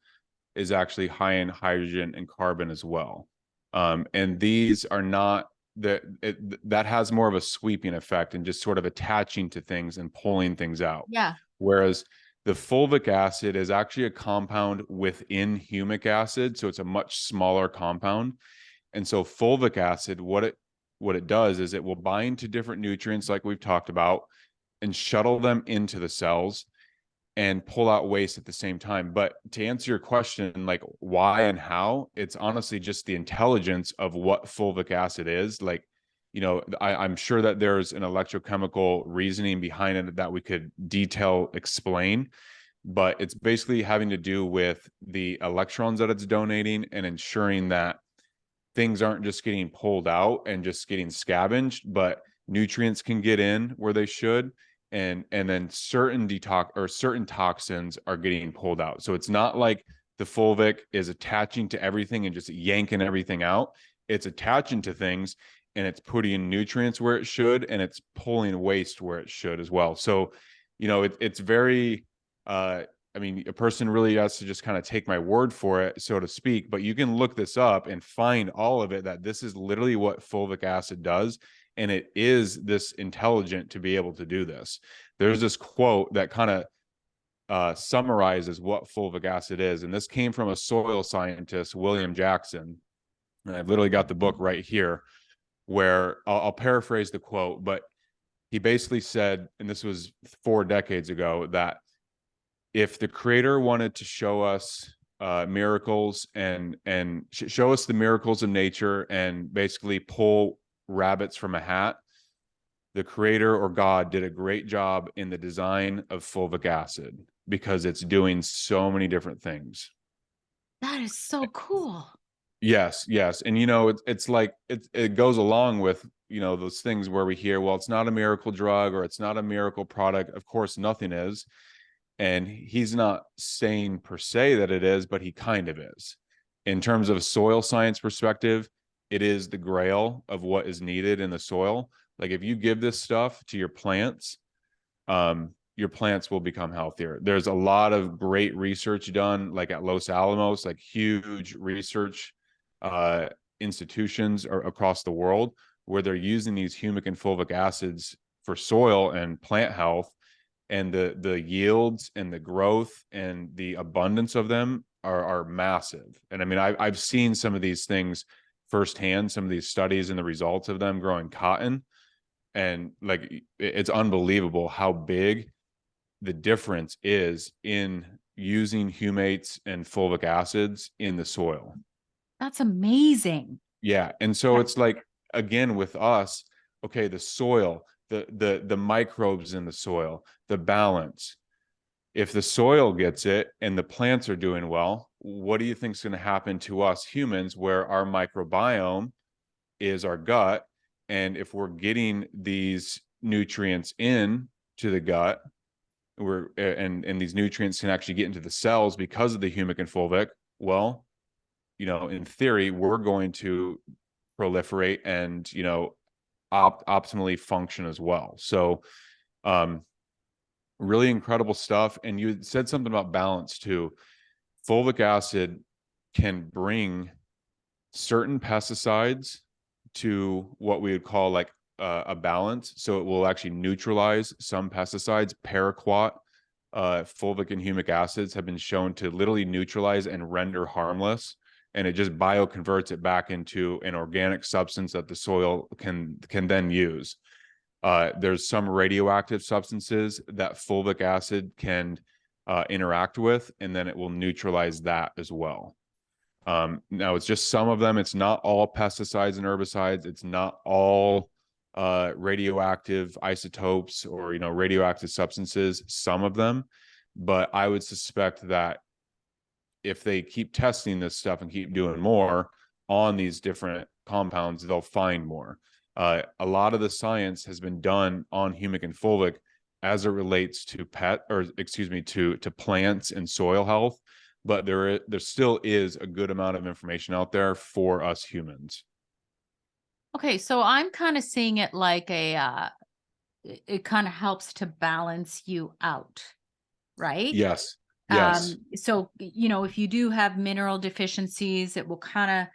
is actually high in hydrogen and carbon as well. And these are not that has more of a sweeping effect and just sort of attaching to things and pulling things out. Yeah. Whereas the fulvic acid is actually a compound within humic acid, so it's a much smaller compound. And so fulvic acid, what it does is it will bind to different nutrients like we've talked about and shuttle them into the cells and pull out waste at the same time. But to answer your question, like why and how, it's honestly just the intelligence of what fulvic acid is. Like, I'm sure that there's an electrochemical reasoning behind it that we could explain, but it's basically having to do with the electrons that it's donating and ensuring that things aren't just getting pulled out and just getting scavenged, but nutrients can get in where they should, and then certain detox or certain toxins are getting pulled out. So it's not like the fulvic is attaching to everything and just yanking everything out. It's attaching to things and it's putting nutrients where it should, and it's pulling waste where it should as well. So, it's very a person really has to just kind of take my word for it, so to speak, but you can look this up and find all of it, that this is literally what fulvic acid does. And it is this intelligent to be able to do this. There's this quote that kind of summarizes what fulvic acid is. And this came from a soil scientist, William Jackson. And I've literally got the book right here, where I'll paraphrase the quote, but he basically said, and this was 4 decades ago, that if the creator wanted to show us miracles and show us the miracles of nature and basically pull rabbits from a hat, the creator or God did a great job in the design of fulvic acid, because it's doing so many different things. That is so cool. Yes, yes. And it's like it goes along with those things where we hear, well, it's not a miracle drug or it's not a miracle product. Of course nothing is. And he's not saying per se that it is, but he kind of is. In terms of soil science perspective, it is the grail of what is needed in the soil. Like if you give this stuff to your plants will become healthier. There's a lot of great research done, like at Los Alamos, like huge research institutions across the world, where they're using these humic and fulvic acids for soil and plant health, and the yields and the growth and the abundance of them are massive. And I mean, I've seen some of these things firsthand, some of these studies and the results of them growing cotton, and like it's unbelievable how big the difference is in using humates and fulvic acids in the soil. That's amazing. Yeah. And so it's like, again, with us, okay, the soil, the microbes in the soil, the balance. If the soil gets it and the plants are doing well, what do you think is going to happen to us humans, where our microbiome is our gut? And if we're getting these nutrients in to the gut, and these nutrients can actually get into the cells because of the humic and fulvic, well, in theory, we're going to proliferate and optimally function as well. So really incredible stuff. And you said something about balance too. Fulvic acid can bring certain pesticides to what we would call like a balance. So it will actually neutralize some pesticides. Paraquat, fulvic and humic acids have been shown to literally neutralize and render harmless, and it just bioconverts it back into an organic substance that the soil can then use. There's some radioactive substances that fulvic acid can interact with, and then it will neutralize that as well. Now it's just some of them. It's not all pesticides and herbicides. It's not all radioactive isotopes or, radioactive substances, some of them. But I would suspect that if they keep testing this stuff and keep doing more on these different compounds, they'll find more. A lot of the science has been done on humic and fulvic as it relates to to plants and soil health, but there still is a good amount of information out there for us humans. Okay, so I'm kind of seeing it like it kind of helps to balance you out, right? Yes. Yes. So, if you do have mineral deficiencies, it will kind of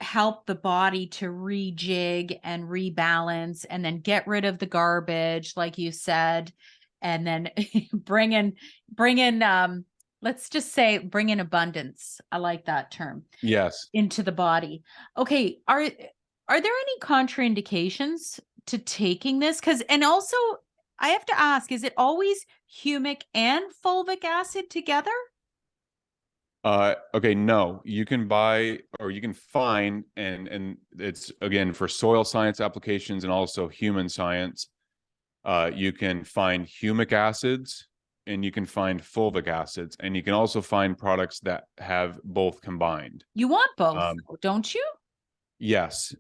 help the body to rejig and rebalance and then get rid of the garbage, like you said, and then bring in, let's just say bring in abundance. I like that term Yes. into the body. Okay. Are there any contraindications to taking this? And also I have to ask, is it always humic and fulvic acid together? Okay, no, you can buy or you can find, and it's again for soil science applications and also human science. You can find humic acids and you can find fulvic acids, and you can also find products that have both combined. You want both, Um, don't you? yes.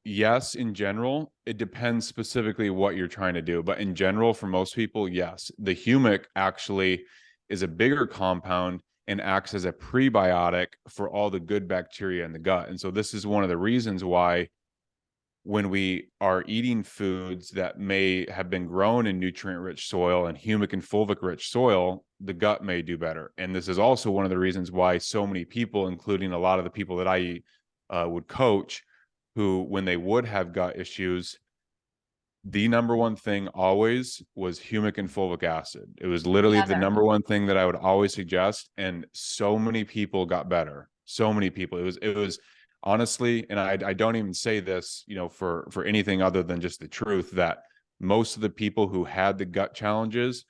Yes, in general, it depends specifically what you're trying to do, but in general, for most people, yes, the humic actually is a bigger compound and acts as a prebiotic for all the good bacteria in the gut. And so this is one of the reasons why when we are eating foods that may have been grown in nutrient rich soil and humic and fulvic rich soil, the gut may do better. And this is also one of the reasons why so many people, including a lot of the people that I would coach, who, when they would have gut issues, the number one thing always was humic and fulvic acid. It was literally the Together. number one thing that I would always suggest. And so many people got better. So many people. It was honestly, and I don't even say this, for anything other than just the truth, that most of the people who had the gut challenges,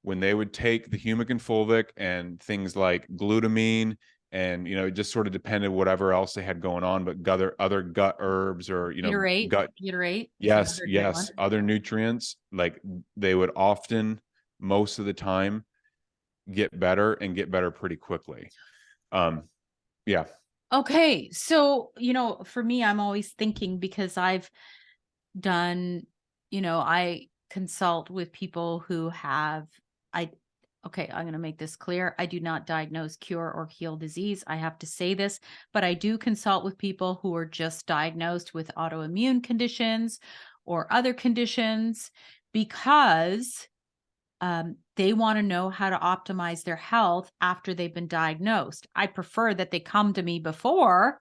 when they would take the humic and fulvic and things like glutamine, and it just sort of depended whatever else they had going on, but other gut herbs or Butyrate. gut. Butyrate is Yes, another good one. yes. Other nutrients, like they would often, most of the time, get better and get better pretty quickly. Yeah. Okay. So, for me, I'm always thinking because I've done, I consult with people who have, I, okay, I'm going to make this clear. I do not diagnose, cure, or heal disease. I have to say this, but I do consult with people who are just diagnosed with autoimmune conditions or other conditions because they want to know how to optimize their health after they've been diagnosed. I prefer that they come to me before,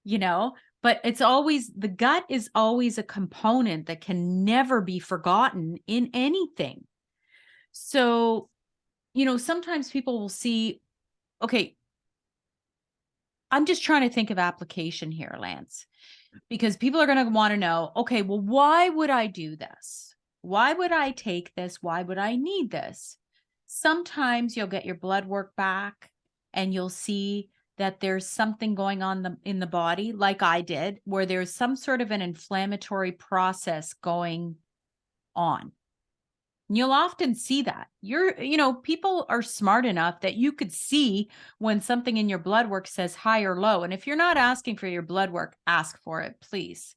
but it's always, the gut is always a component that can never be forgotten in anything. So, sometimes people will see, okay, I'm just trying to think of application here, Lance, because people are going to want to know, okay, well, why would I do this? Why would I take this? Why would I need this? Sometimes you'll get your blood work back and you'll see that there's something going on in the body, like I did, where there's some sort of an inflammatory process going on. You'll often see that. People are smart enough that you could see when something in your blood work says high or low. And if you're not asking for your blood work, ask for it, please.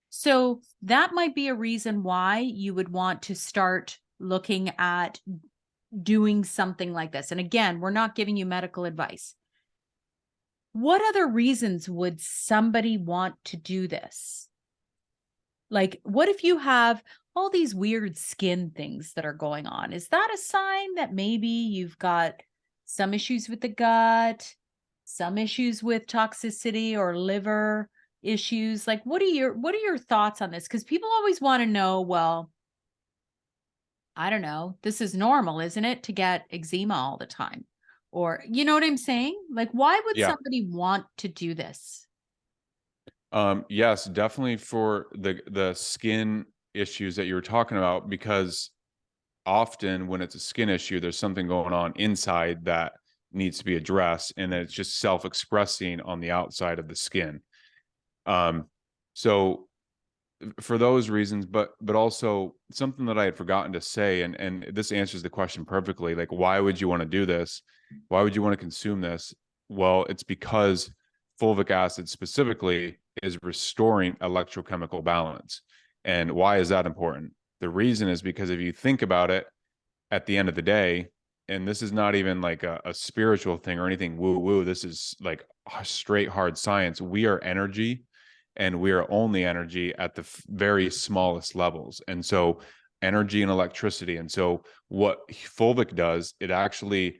So that might be a reason why you would want to start looking at doing something like this. And again, we're not giving you medical advice. What other reasons would somebody want to do this? Like, what if you have all these weird skin things that are going on? Is that a sign that maybe you've got some issues with the gut, some issues with toxicity or liver issues? Like, what are your thoughts on this? Because people always want to know, well, I don't know, this is normal, isn't it, to get eczema all the time? Or, you know what I'm saying? Like, why would Yeah. somebody want to do this? Yes, definitely for the skin issues that you were talking about, because often when it's a skin issue, there's something going on inside that needs to be addressed, and then it's just self-expressing on the outside of the skin. So for those reasons, but also something that I had forgotten to say, and this answers the question perfectly. Like, why would you want to do this? Why would you want to consume this? Well, it's because fulvic acid specifically is restoring electrochemical balance. And why is that important? The reason is because if you think about it, at the end of the day, and this is not even like a spiritual thing or anything woo woo, this is like straight hard science. We are energy, and we are only energy at the very smallest levels. And so energy and electricity. And so what fulvic does, it actually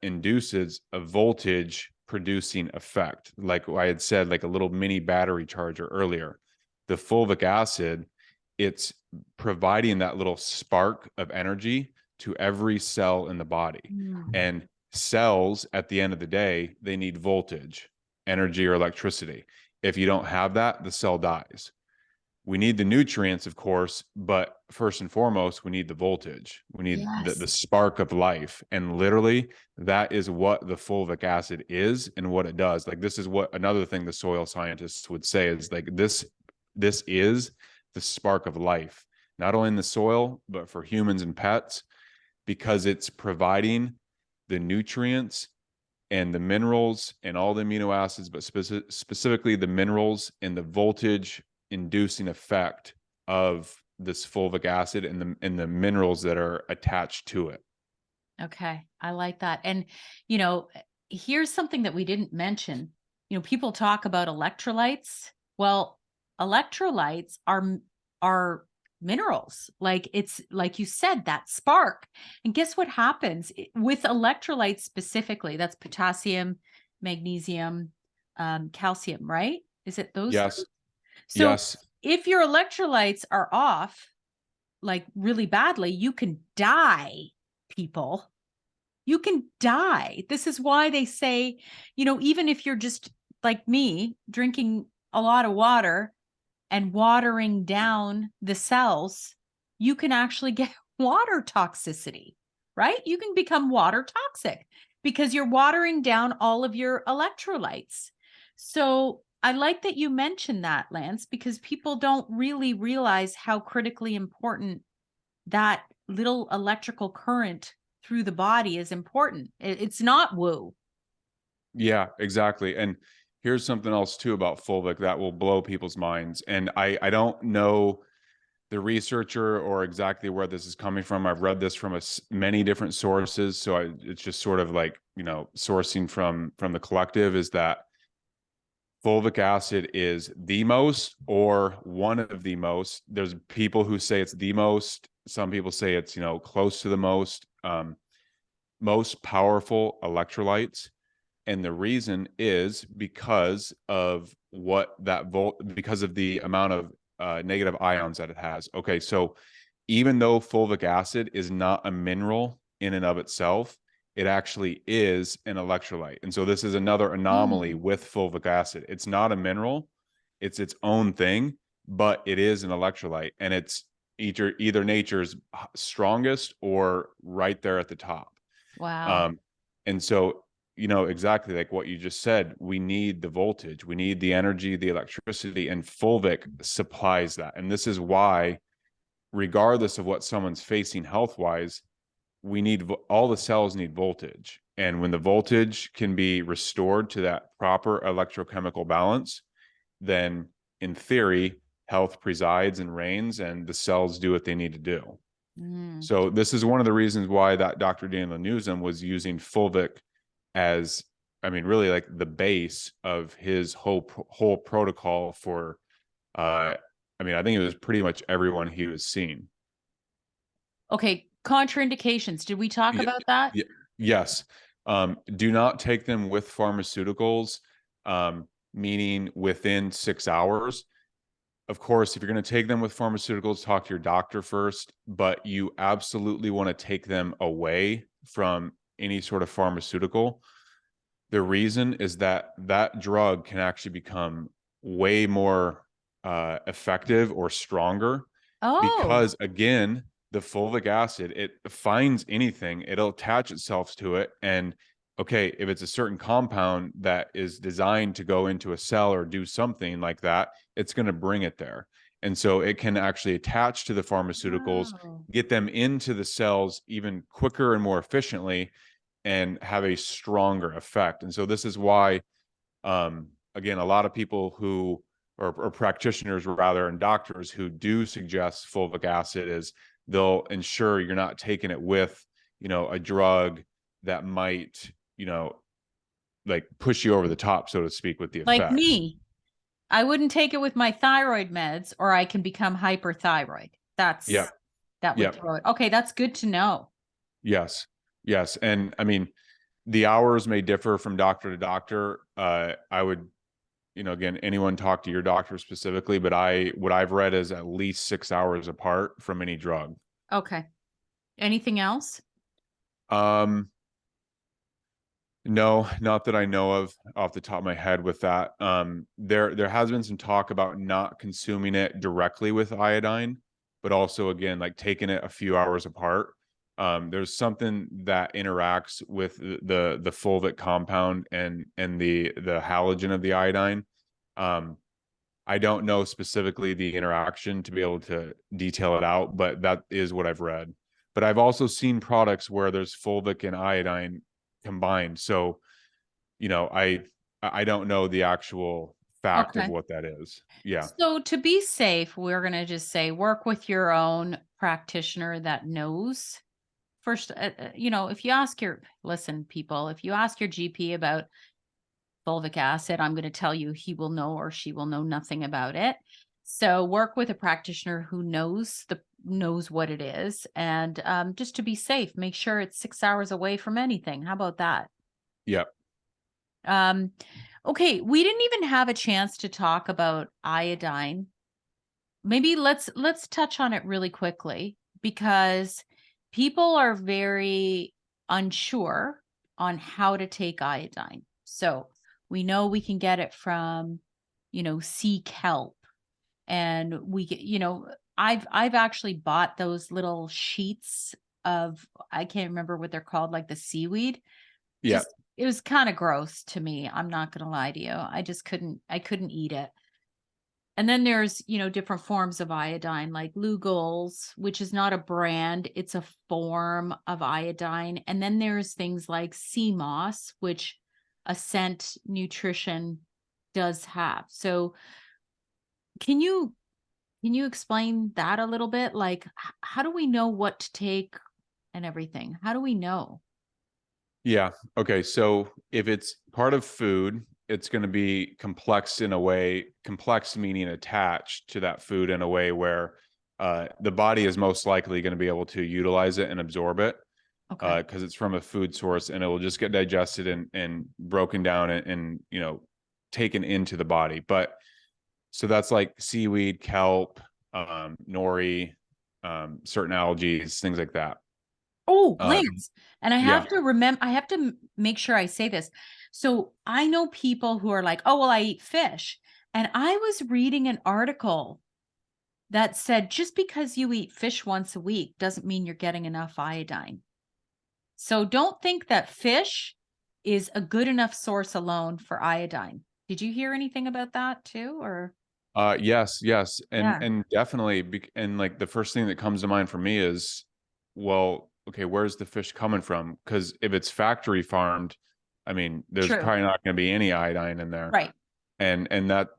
induces a voltage producing effect. Like I had said, like a little mini battery charger earlier. The fulvic acid, it's providing that little spark of energy to every cell in the body. And cells, at the end of the day, they need voltage, energy, or electricity. If you don't have that, the cell dies. We need the nutrients, of course, but first and foremost, we need the voltage. We need the Yes. spark of life. And literally, that is what the fulvic acid is and what it does. Like, this is what another thing the soil scientists would say is like this is the spark of life, not only in the soil, but for humans and pets, because it's providing the nutrients and the minerals and all the amino acids, but specifically the minerals and the voltage inducing effect of this fulvic acid and the minerals that are attached to it. Okay, I like that. And, you know, here's something that we didn't mention. People talk about electrolytes. Well, electrolytes are minerals. Like it's like you said, that spark. And guess what happens with electrolytes specifically? That's potassium, magnesium, calcium, right? Is it those three? Yes. So Yes. if your electrolytes are off, like really badly, you can die, people. You can die. This is why they say, even if you're just like me, drinking a lot of water and watering down the cells, you can actually get water toxicity, right? You can become water toxic because you're watering down all of your electrolytes. So I like that you mentioned that, Lance, because people don't really realize how critically important that little electrical current through the body is important. It's not woo. Yeah, exactly. And here's something else too about fulvic that will blow people's minds. And I don't know the researcher or exactly where this is coming from. I've read this from many different sources, so it's just sort of like, sourcing from the collective, is that fulvic acid is the most or one of the most. There's people who say it's the most. Some people say it's, close to the most powerful electrolytes. And the reason is because of because of the amount of negative ions that it has. Okay, so even though fulvic acid is not a mineral in and of itself, it actually is an electrolyte. And so this is another anomaly Mm. with fulvic acid. It's not a mineral, it's its own thing, but it is an electrolyte, and it's either nature's strongest or right there at the top. Wow. Um, and so, exactly like what you just said, we need the voltage, we need the energy, the electricity, and fulvic supplies that. And this is why, regardless of what someone's facing health wise, all the cells need voltage. And when the voltage can be restored to that proper electrochemical balance, then in theory, health presides and reigns, and the cells do what they need to do. Mm. So this is one of the reasons why that Dr. Daniel Newsom was using fulvic as, I mean, really like the base of his whole protocol for, I mean, I think it was pretty much everyone he was seeing. Okay, contraindications. Did we talk Yeah, about that? yeah, yes. Do not take them with pharmaceuticals, meaning within 6 hours. Of course, if you're going to take them with pharmaceuticals, talk to your doctor first, but you absolutely want to take them away from any sort of pharmaceutical. The reason is that that drug can actually become way more effective or stronger Oh, because, again, the fulvic acid, it finds anything, it'll attach itself to it. And okay, if it's a certain compound that is designed to go into a cell or do something like that, it's going to bring it there. And so it can actually attach to the pharmaceuticals, Wow. get them into the cells even quicker and more efficiently, and have a stronger effect. And so this is why, again, a lot of people who, or practitioners rather, and doctors who do suggest fulvic acid, is they'll ensure you're not taking it with, a drug that might, like push you over the top, so to speak, with the Like effects. me, I wouldn't take it with my thyroid meds, or I can become hyperthyroid. Yeah. That would Yeah. throw it. Okay, that's good to know. Yes. Yes. And I mean, the hours may differ from doctor to doctor. I would, again, anyone talk to your doctor specifically, but what I've read is at least 6 hours apart from any drug. Okay. Anything else? Um, no, not that I know of off the top of my head with that. There has been some talk about not consuming it directly with iodine, but also again, like taking it a few hours apart. There's something that interacts with the fulvic compound and the halogen of the iodine. Um, I don't know specifically the interaction to be able to detail it out, but that is what I've read. But I've also seen products where there's fulvic and iodine combined. So, I don't know the actual fact of Okay. what that is. Yeah. So to be safe, we're going to just say work with your own practitioner that knows. First, if you ask listen, people, if you ask your GP about fulvic acid, I'm going to tell you he will know or she will know nothing about it. So work with a practitioner who knows what it is, and just to be safe, make sure it's 6 hours away from anything. How about that? Yeah. Um, okay, we didn't even have a chance to talk about iodine. Maybe let's touch on it really quickly, because people are very unsure on how to take iodine. So we know we can get it from, sea kelp, and we get, I've actually bought those little sheets of, I can't remember what they're called, like the seaweed. Yeah. Just, it was kind of gross to me. I'm not gonna lie to you. I couldn't eat it. And then there's, different forms of iodine, like Lugol's, which is not a brand, it's a form of iodine. And then there's things like sea moss, which Ascent Nutrition does have. So can you explain that a little bit? Like, how do we know what to take and everything? How do we know? Yeah. Okay. So if it's part of food, it's going to be complex in a way, complex meaning attached to that food in a way where the body is most likely going to be able to utilize it and absorb it, Okay. because it's from a food source, and it will just get digested and broken down and taken into the body. But so that's like seaweed, kelp, nori, certain algae, things like that. Oh, Um, Lance, and I yeah. have to I have to make sure I say this. So I know people who are like, oh, well, I eat fish. And I was reading an article that said just because you eat fish once a week doesn't mean you're getting enough iodine. So don't think that fish is a good enough source alone for iodine. Did you hear anything about that too? Or, Yes, yes, and yeah, and definitely, and like the first thing that comes to mind for me is, well, okay, where's the fish coming from? Because if it's factory farmed, I mean, there's true. probably not going to be any iodine in there, Right. and that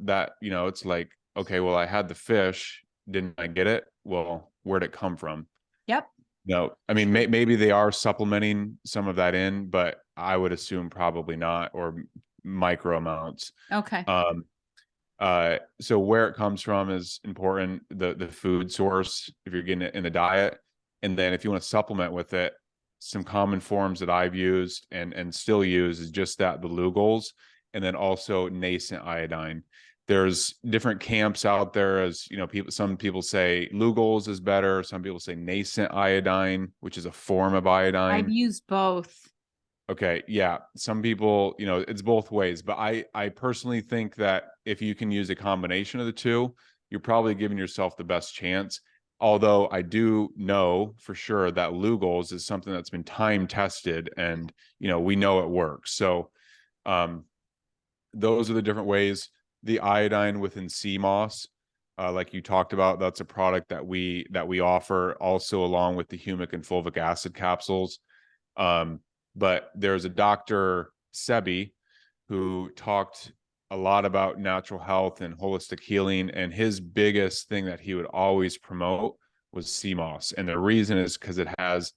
it's like, okay, well, I had the fish, didn't I get it? Well, where'd it come from? Yep. No, I mean, True. maybe they are supplementing some of that in, but I would assume probably not, or micro amounts. Okay. Um, so where it comes from is important. The food source, if you're getting it in the diet, and then if you want to supplement with it, some common forms that I've used and still use is just that, the Lugol's, and then also nascent iodine. There's different camps out there, as some people say Lugol's is better, some people say nascent iodine, which is a form of I've iodine. used both. Okay, yeah. Some people, it's both ways, but I personally think that if you can use a combination of the two, you're probably giving yourself the best chance. Although I do know for sure that Lugol's is something that's been time tested, and we know it works. So um, those are the different ways. The iodine within sea moss, like you talked about, that's a product that we offer also, along with the humic and fulvic acid capsules. But there's a Dr. Sebi who talked a lot about natural health and holistic healing, and his biggest thing that he would always promote was sea moss. And the reason is because it has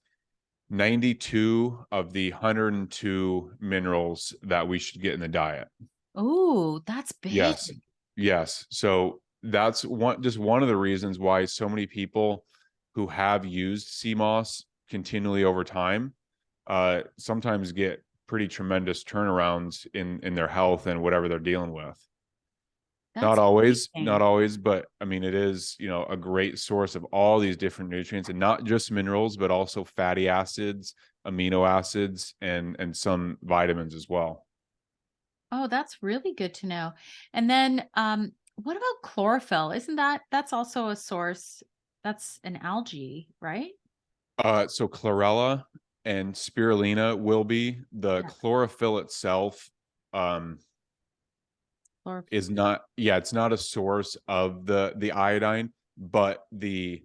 92 of the 102 minerals that we should get in the diet. Oh, that's big. Yes. Yes. So that's just one of the reasons why so many people who have used sea moss continually over time sometimes get pretty tremendous turnarounds in their health and whatever they're dealing with. That's Not amazing. always, but I mean, it is, a great source of all these different nutrients, and not just minerals, but also fatty acids, amino acids, and some vitamins as well. Oh, that's really good to know. And then, what about chlorophyll? Isn't that's also a source? That's an algae, right? So chlorella and spirulina will be. The Yeah, chlorophyll itself um chlorophyll. is not, yeah, it's not a source of the iodine, but the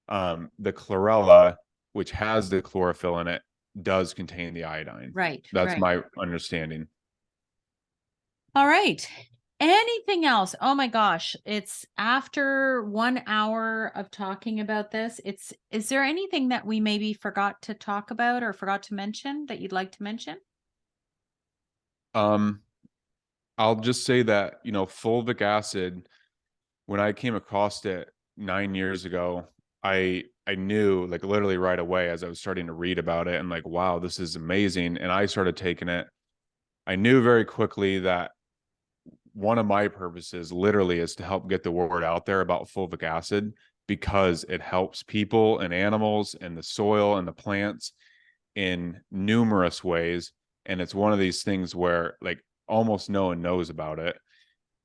chlorella, which has the chlorophyll in it, does contain the iodine. Right, That's right. my understanding. All right. Anything else? Oh my gosh, it's after 1 hour of talking about this. Is there anything that we maybe forgot to talk about or forgot to mention that you'd like to mention? Um, I'll just say that, fulvic acid, when I came across it 9 years ago, I knew, like, literally right away as I was starting to read about it, and like, wow, this is amazing. And I started taking it. I knew very quickly that one of my purposes literally is to help get the word out there about fulvic acid, because it helps people and animals and the soil and the plants in numerous ways. And it's one of these things where, like, almost no one knows about it.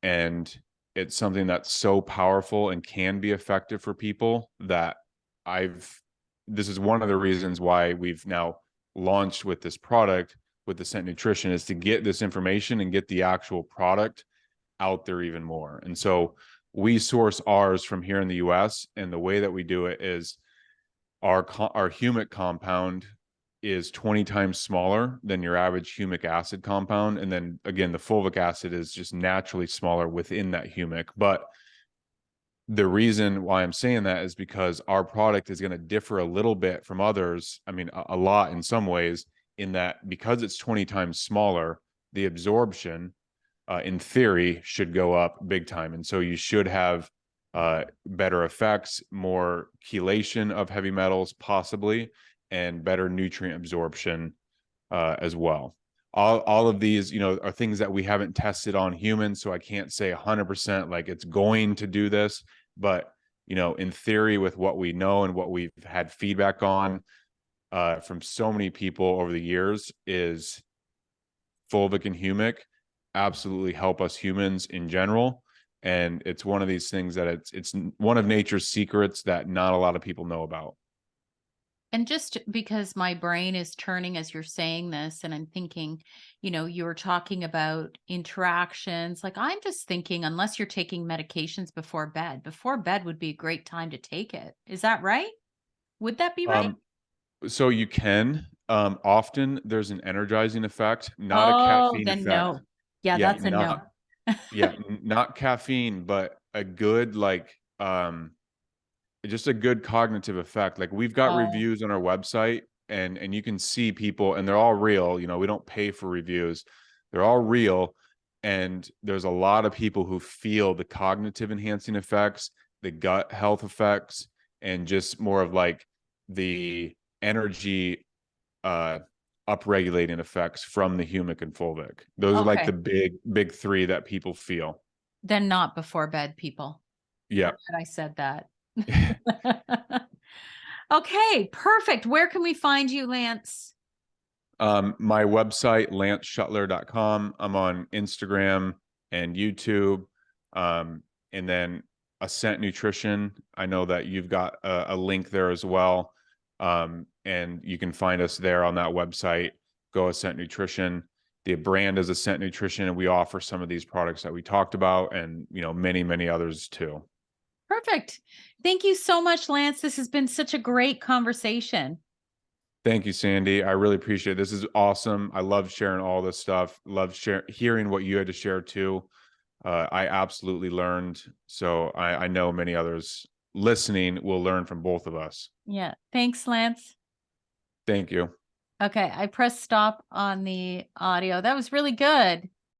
And it's something that's so powerful and can be effective for people that I've this is one of the reasons why we've now launched with this product with Ascent Nutrition, is to get this information and get the actual product out there even more. And so we source ours from here in the US, and the way that we do it is our humic compound is 20 times smaller than your average humic acid compound. And then again, the fulvic acid is just naturally smaller within that humic. But the reason why I'm saying that is because our product is going to differ a little bit from others. I mean, a lot in some ways, in that because it's 20 times smaller, the absorption, in theory, should go up big time. And so you should have better effects, more chelation of heavy metals, possibly, and better nutrient absorption as well. All of these, are things that we haven't tested on humans, so I can't say 100% like it's going to do this. But in theory, with what we know and what we've had feedback on from so many people over the years, is fulvic and humic absolutely help us humans in general. And it's one of these things that it's one of nature's secrets that not a lot of people know about. And just because my brain is turning as you're saying this, and I'm thinking, you were talking about interactions. Like, I'm just thinking, unless you're taking medications before bed would be a great time to take it. Is that right? Would that be right? um so you can, often there's an energizing effect, not a Oh, caffeine then effect. no. Yeah, Yeah, that's a no. not yeah, not caffeine, but a good, like, just a good cognitive effect. Like, we've got Oh, reviews on our website, and you can see people, and they're all real. We don't pay for reviews. They're all real. And there's a lot of people who feel the cognitive enhancing effects, the gut health effects, and just more of like the energy uh upregulating effects from the humic and fulvic. Those are like okay. the big three that people feel. Then not before bed, people. Yeah. Forgot I said that. Okay, perfect. Where can we find you, Lance? My website, lanceschuttler.com. I'm on Instagram and YouTube. And then Ascent Nutrition. I know that you've got a link there as well. And you can find us there on that website. Go Ascent Nutrition. The brand is Ascent Nutrition, and we offer some of these products that we talked about, and many, many others too. Perfect. Thank you so much, Lance. This has been such a great conversation. Thank you, Sandy. I really appreciate it. This is awesome. I love sharing all this stuff. Love hearing what you had to share too. I absolutely learned. So I know many others listening will learn from both of us. Yeah. Thanks, Lance. Thank you. Okay. I pressed stop on the audio. That was really good.